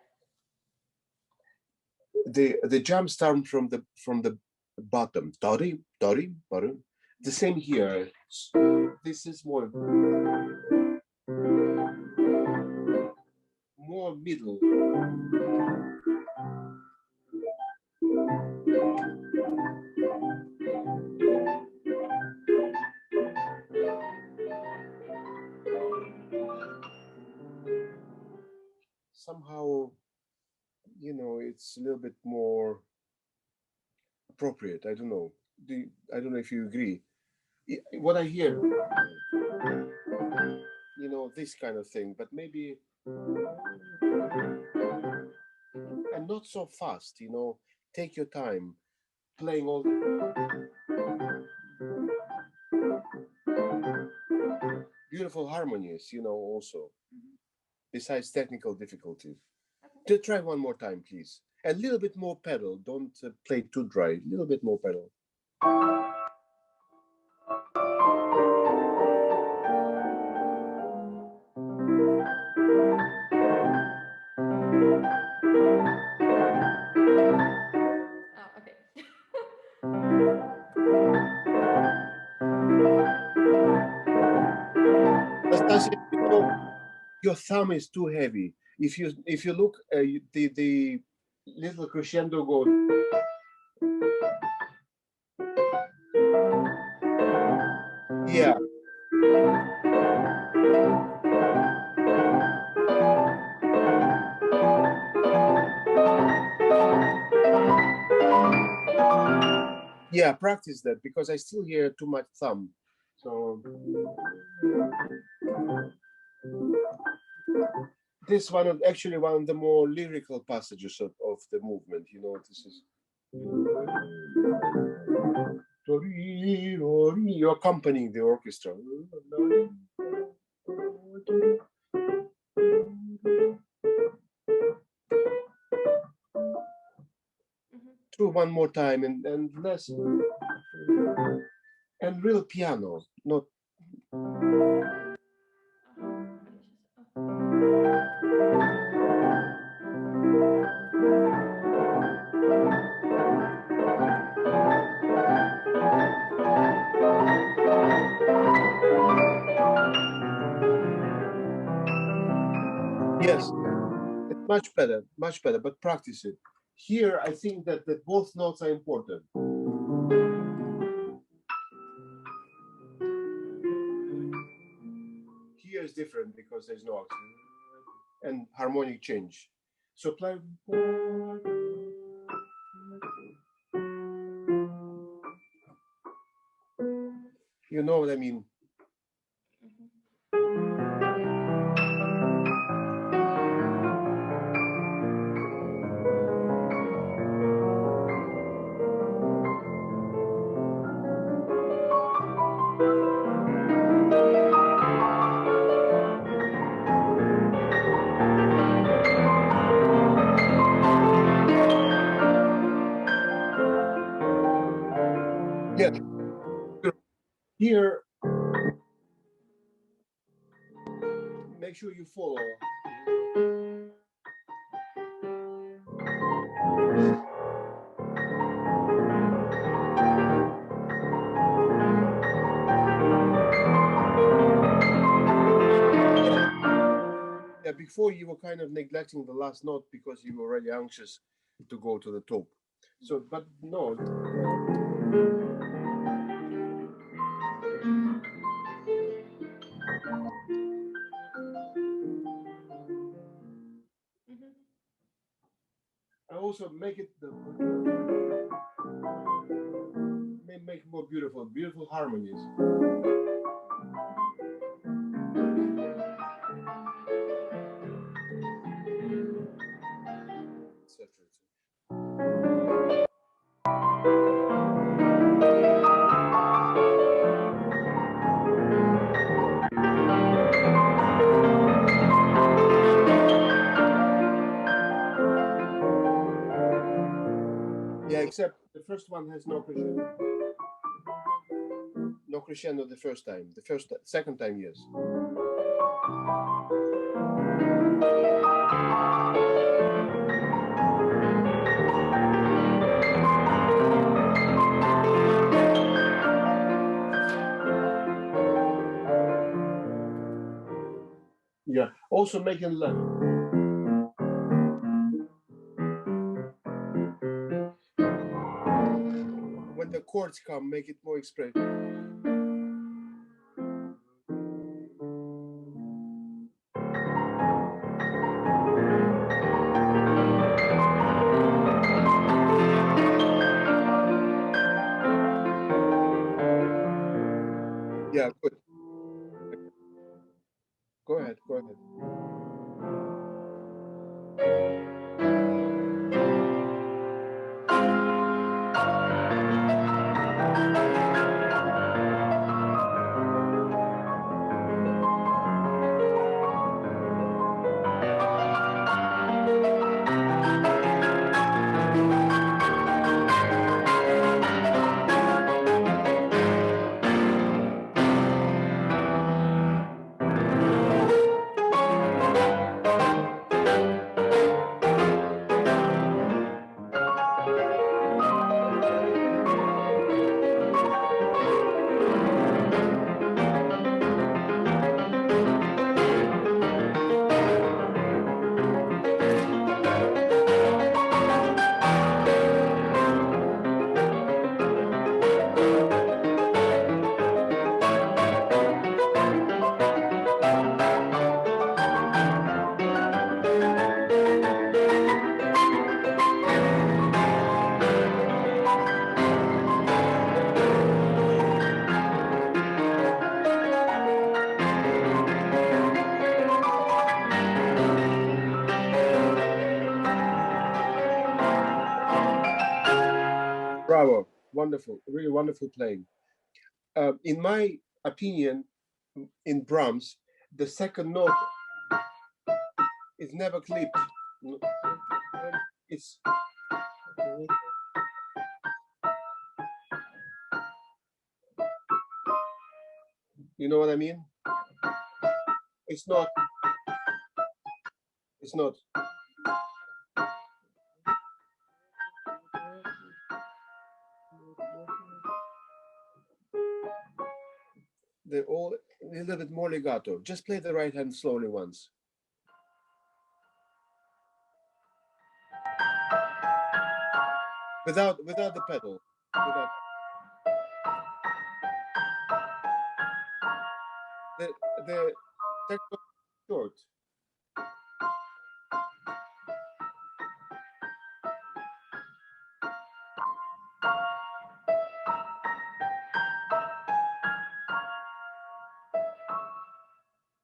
The jumps start from the bottom, dori, dori, bottom. The same here. This is more middle. Somehow, you know, it's a little bit more appropriate. I don't know. I don't know if you agree. What I hear, you know, this kind of thing, but maybe, and not so fast, you know, take your time playing all. beautiful harmonies, you know, also, besides technical difficulties. To try one more time, please. A little bit more pedal. Don't play too dry. A little bit more pedal. Oh, okay. Anastasia, you know, your thumb is too heavy. If you look, the little crescendo goes. Yeah. Yeah, practice that because I still hear too much thumb. So this one of actually one of the more lyrical passages of the movement. You know, this is you're accompanying the orchestra. Through one more time and less and real piano, not. Yes, it's much better, but practice it. Here, I think that both notes are important. Here is different because there's no accent and harmonic change. So play. You know what I mean? Yeah. Here, make sure you follow. Yeah, before you were kind of neglecting the last note because you were already anxious to go to the top. So, but no. I also make it make more beautiful harmonies. Yeah, except the first one has no crescendo. No crescendo the first time. Second time, yes. Yeah. Also making left. When the chords come, make it more expressive. Yeah, good. Go ahead. Bravo, wonderful, really wonderful playing. In my opinion, in Brahms, the second note is never clipped. It's you know what I mean? It's not. It's not. They're all a little bit more legato. Just play the right hand slowly once. Without the pedal. Without the second short.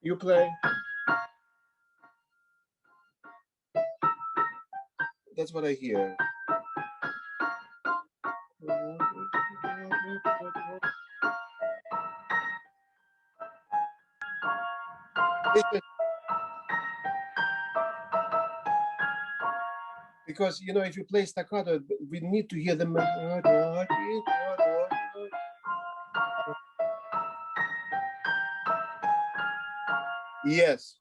You play. That's what I hear. Because you know, if you play staccato, we need to hear them. Yes.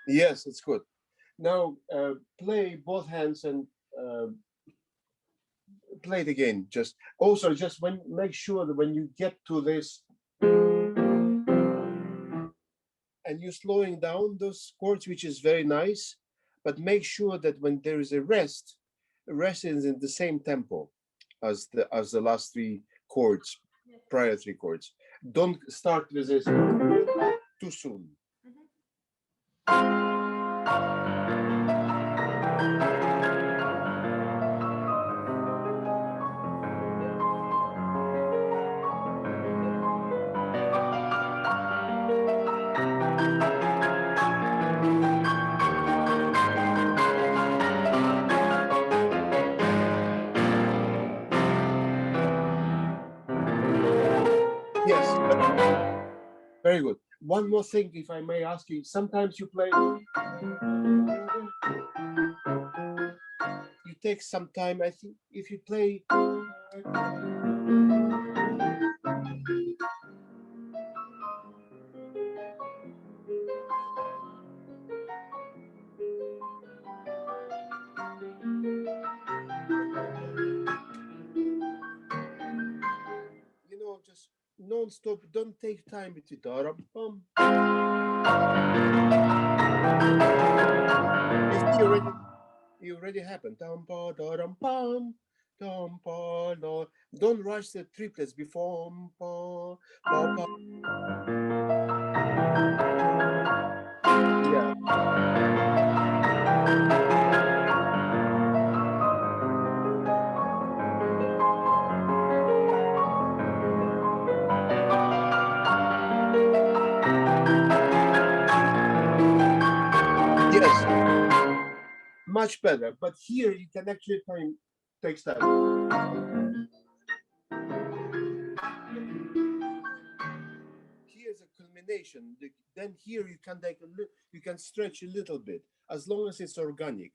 Yes, it's good. Now play both hands and play it again. Just also just when make sure that when you get to this and you're slowing down those chords, which is very nice, but make sure that when there is a rest is in the same tempo as the last three chords, prior three chords. Don't start with this too soon. Yes, very good. One more thing, if I may ask you, sometimes you play, you take some time, I think, if you play, you know, just non-stop, don't take time between da-rum-pum. You see, it already happened. Dum-pa-da-rum-pum, dum-pa-da. Don't rush the triplets before. Pa-pa. Yeah. Yes, much better. But here you can actually take time. Here's a culmination. Then here you can take you can stretch a little bit as long as it's organic.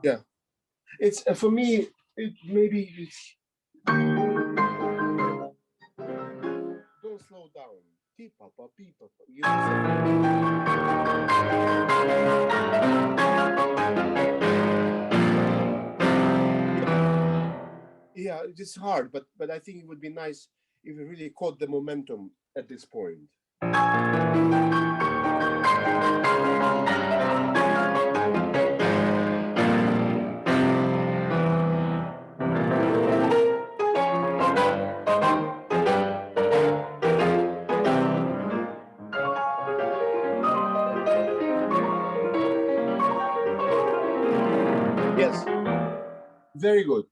Yeah, it's for me. Maybe it's don't slow down. Pee-pa-pa, pee-pa-pa. it's hard, but I think it would be nice if we really caught the momentum at this point. Yes, very good.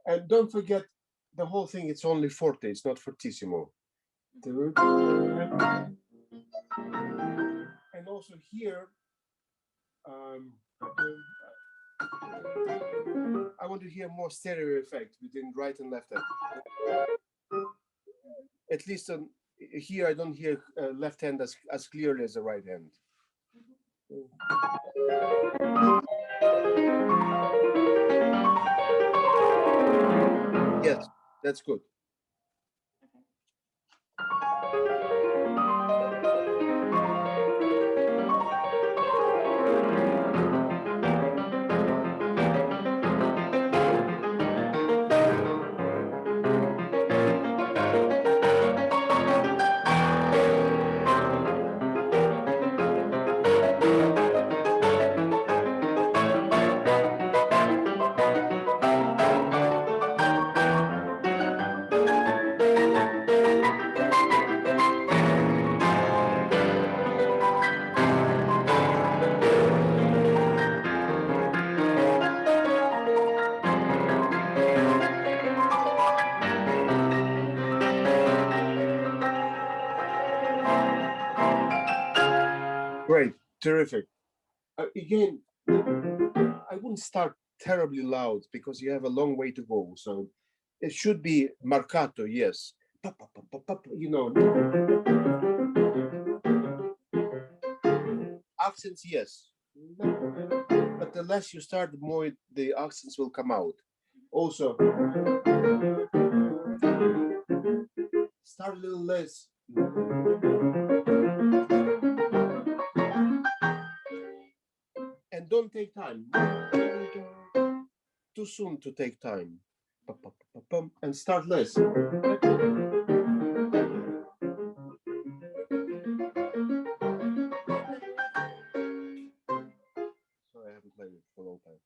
And don't forget the whole thing, it's only forte, it's not fortissimo. And also here, I want to hear more stereo effect between right and left hand. At least here, I don't hear left hand as clearly as the right hand. Yes, that's good. Great, terrific. Again, I wouldn't start terribly loud because you have a long way to go. So it should be marcato, yes. You know, accents, yes. But the less you start, the more the accents will come out. Also, start a little less. And don't take time. Too soon to take time. And start less. So I haven't played it for a long time.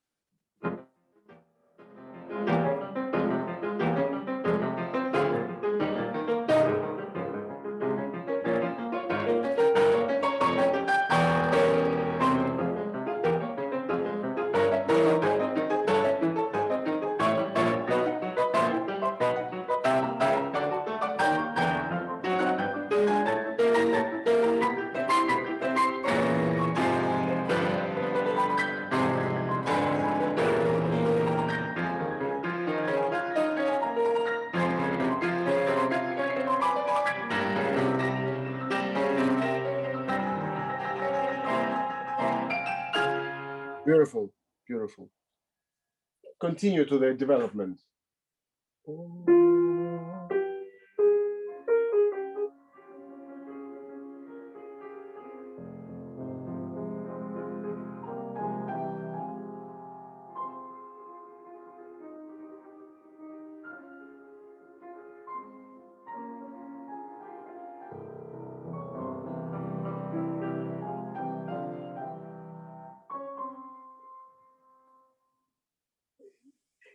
Beautiful, beautiful. Continue to the development.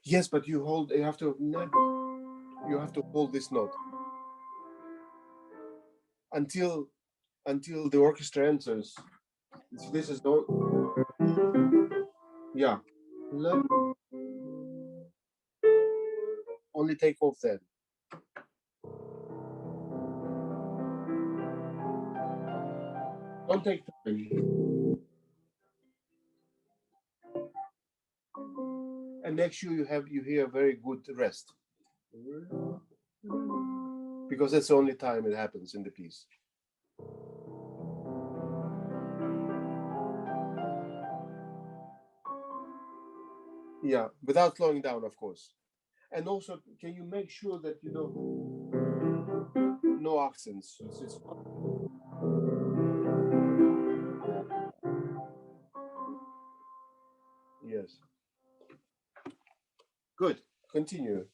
Yes, but you have to hold this note until the orchestra enters. This is no, yeah. Only take off then. Don't take time. And make sure you hear very good rest. Because that's the only time it happens in the piece. Yeah, without slowing down, of course. And also, can you make sure that you know no accents? Yes. Good. Continue.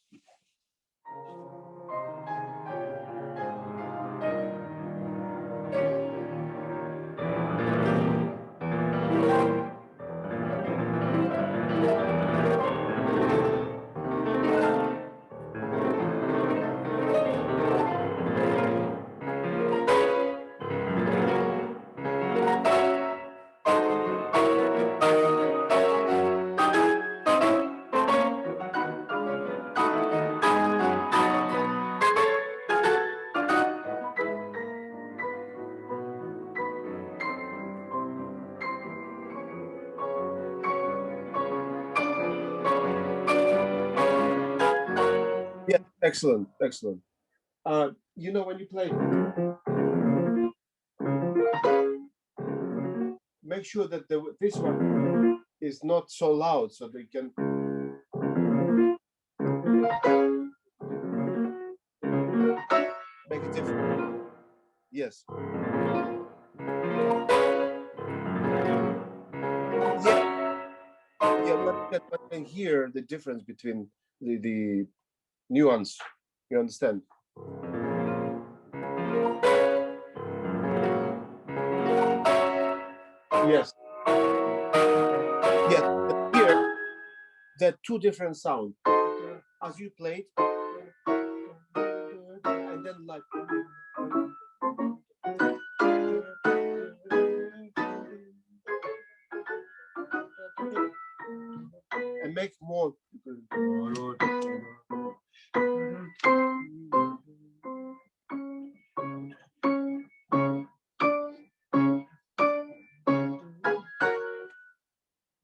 Excellent, excellent. You know, when you play, make sure that this one is not so loud, so they can. Make it different. Yes. Yeah, but I can hear the difference between the nuance. You understand? Yes. Yes. But here, there are two different sounds. As you played, and then like. And make more.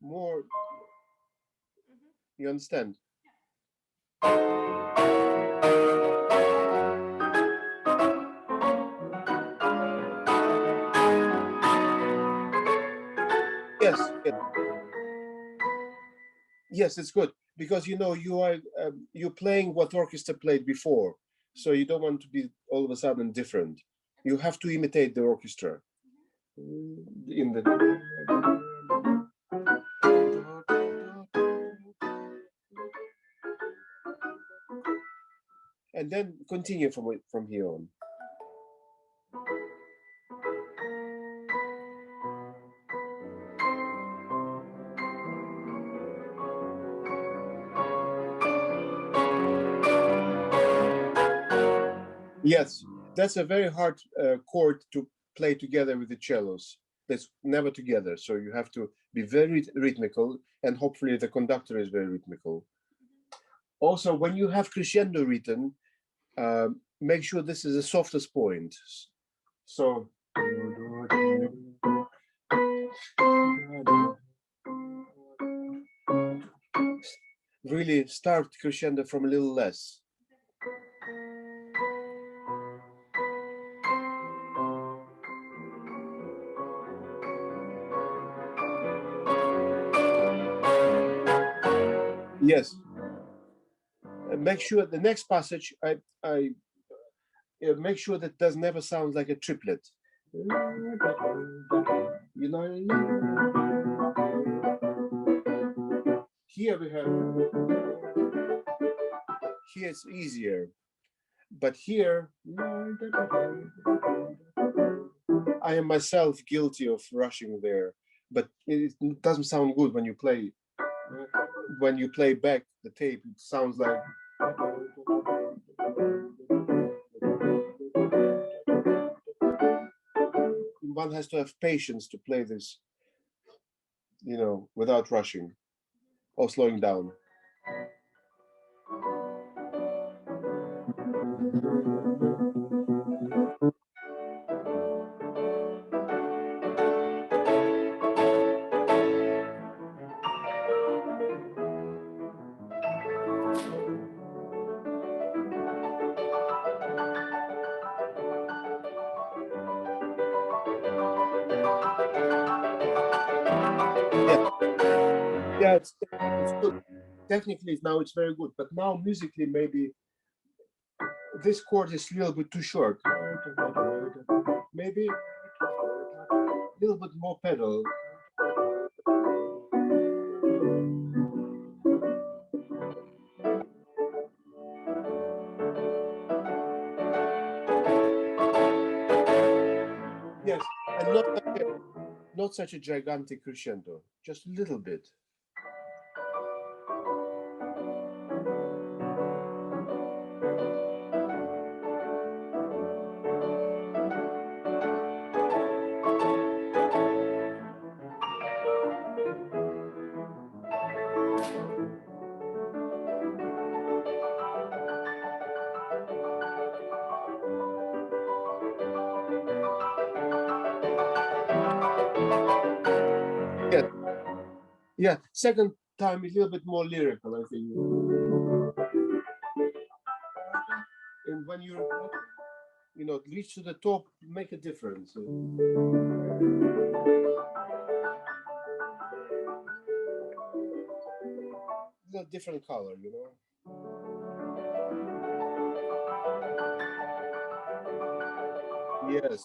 More. You understand? Yes, yes. Yes, it's good because you know you're playing what orchestra played before, so you don't want to be all of a sudden different. You have to imitate the orchestra. In the and then continue from here on. Yes, that's a very hard chord to play together with the cellos. That's never together, so you have to be very rhythmical, and hopefully the conductor is very rhythmical. Also, when you have crescendo written, make sure this is the softest point. So really start crescendo from a little less. Yes. Make sure the next passage, I make sure that does never sound like a triplet. You know, here we have, here it's easier, but here, I am myself guilty of rushing there, but it doesn't sound good when you play. When you play back the tape, it sounds like. One has to have patience to play this, you know, without rushing or slowing down. Yeah, it's good. Technically, now it's very good, but now musically, maybe this chord is a little bit too short. Maybe a little bit more pedal. Yes, and not such a gigantic crescendo, just a little bit. Yes. Yeah, second time a little bit more lyrical, I think. you know, reach to the top, make a difference. A different color, you know. Yes.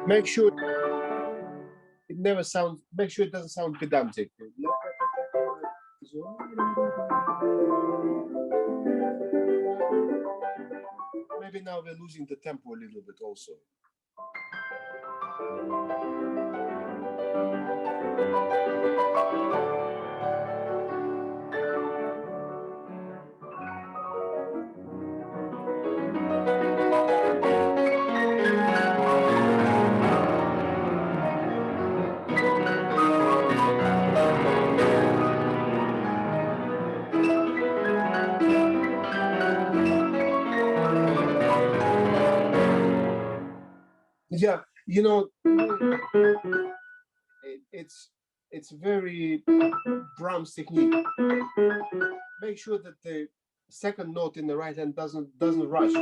Make sure it never sounds, make sure it doesn't sound pedantic. Maybe now we're losing the tempo a little bit also. Yeah, you know, it's very Brahms technique. Make sure that the second note in the right hand doesn't rush.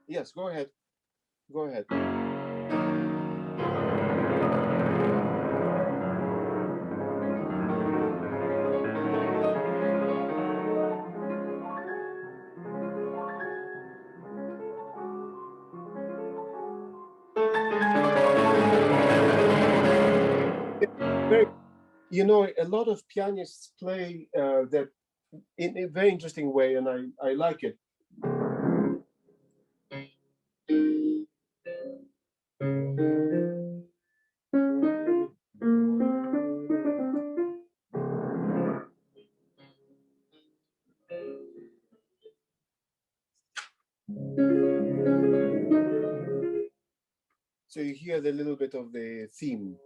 Yes, go ahead. Go ahead. Very, you know, a lot of pianists play that in a very interesting way, and I like it. So you hear the little bit of the theme.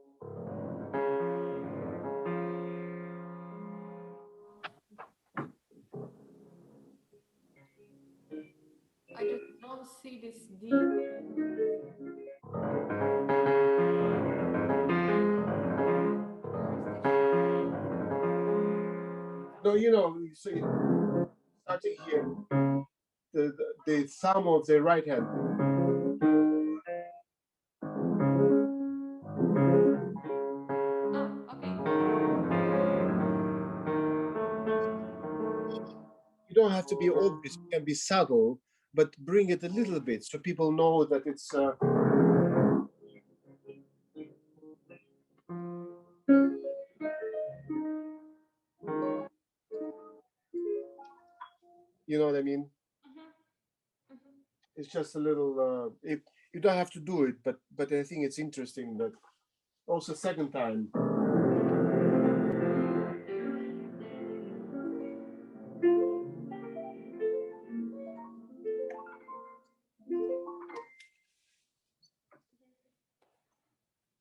I just don't see this D. No, you know, so starting here, the thumb of the right hand. Okay. You don't have to be obvious, you can be subtle, but bring it a little bit so people know that it's you know what I mean? It's just a little you don't have to do it, but I think it's interesting that also second time.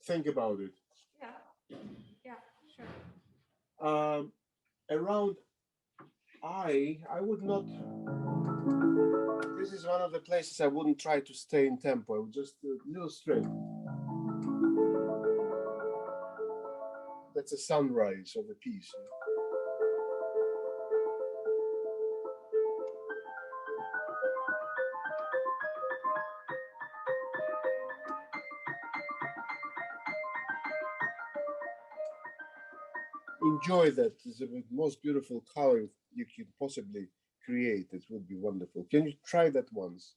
Think about it. Yeah, sure. Around I would not. This is one of the places I wouldn't try to stay in tempo. I would just a little straight. That's a sunrise of the piece. Enjoy that. It's the most beautiful color you could possibly create. It would be wonderful. Can you try that once?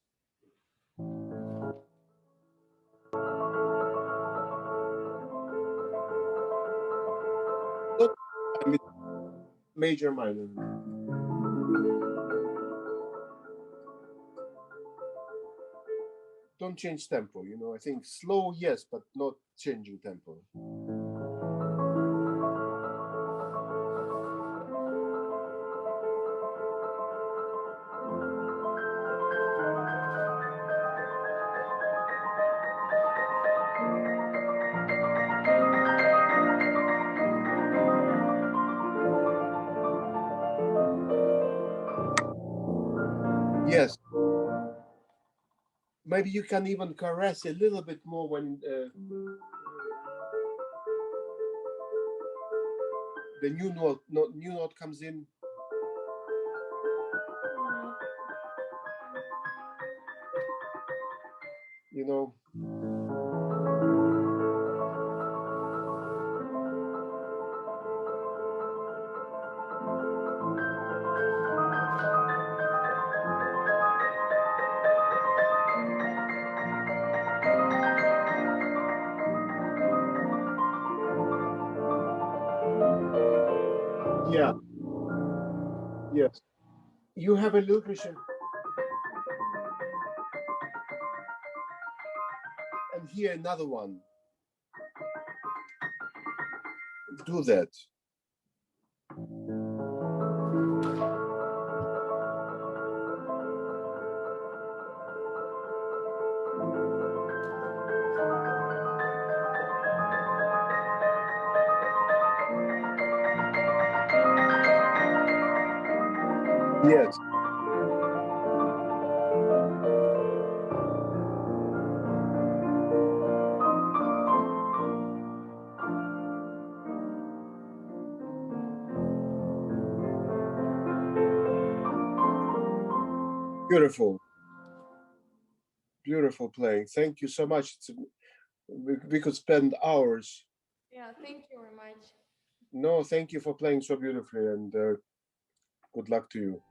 Major, minor. Don't change tempo. You know, I think slow, yes, but not changing tempo. Maybe you can even caress a little bit more when the new note comes in. You know. Yeah. Yes. You have a lubricant. And here another one. Do that. Yes. Beautiful. Beautiful playing. Thank you so much. We could spend hours. Yeah, thank you very much. No, thank you for playing so beautifully, and good luck to you.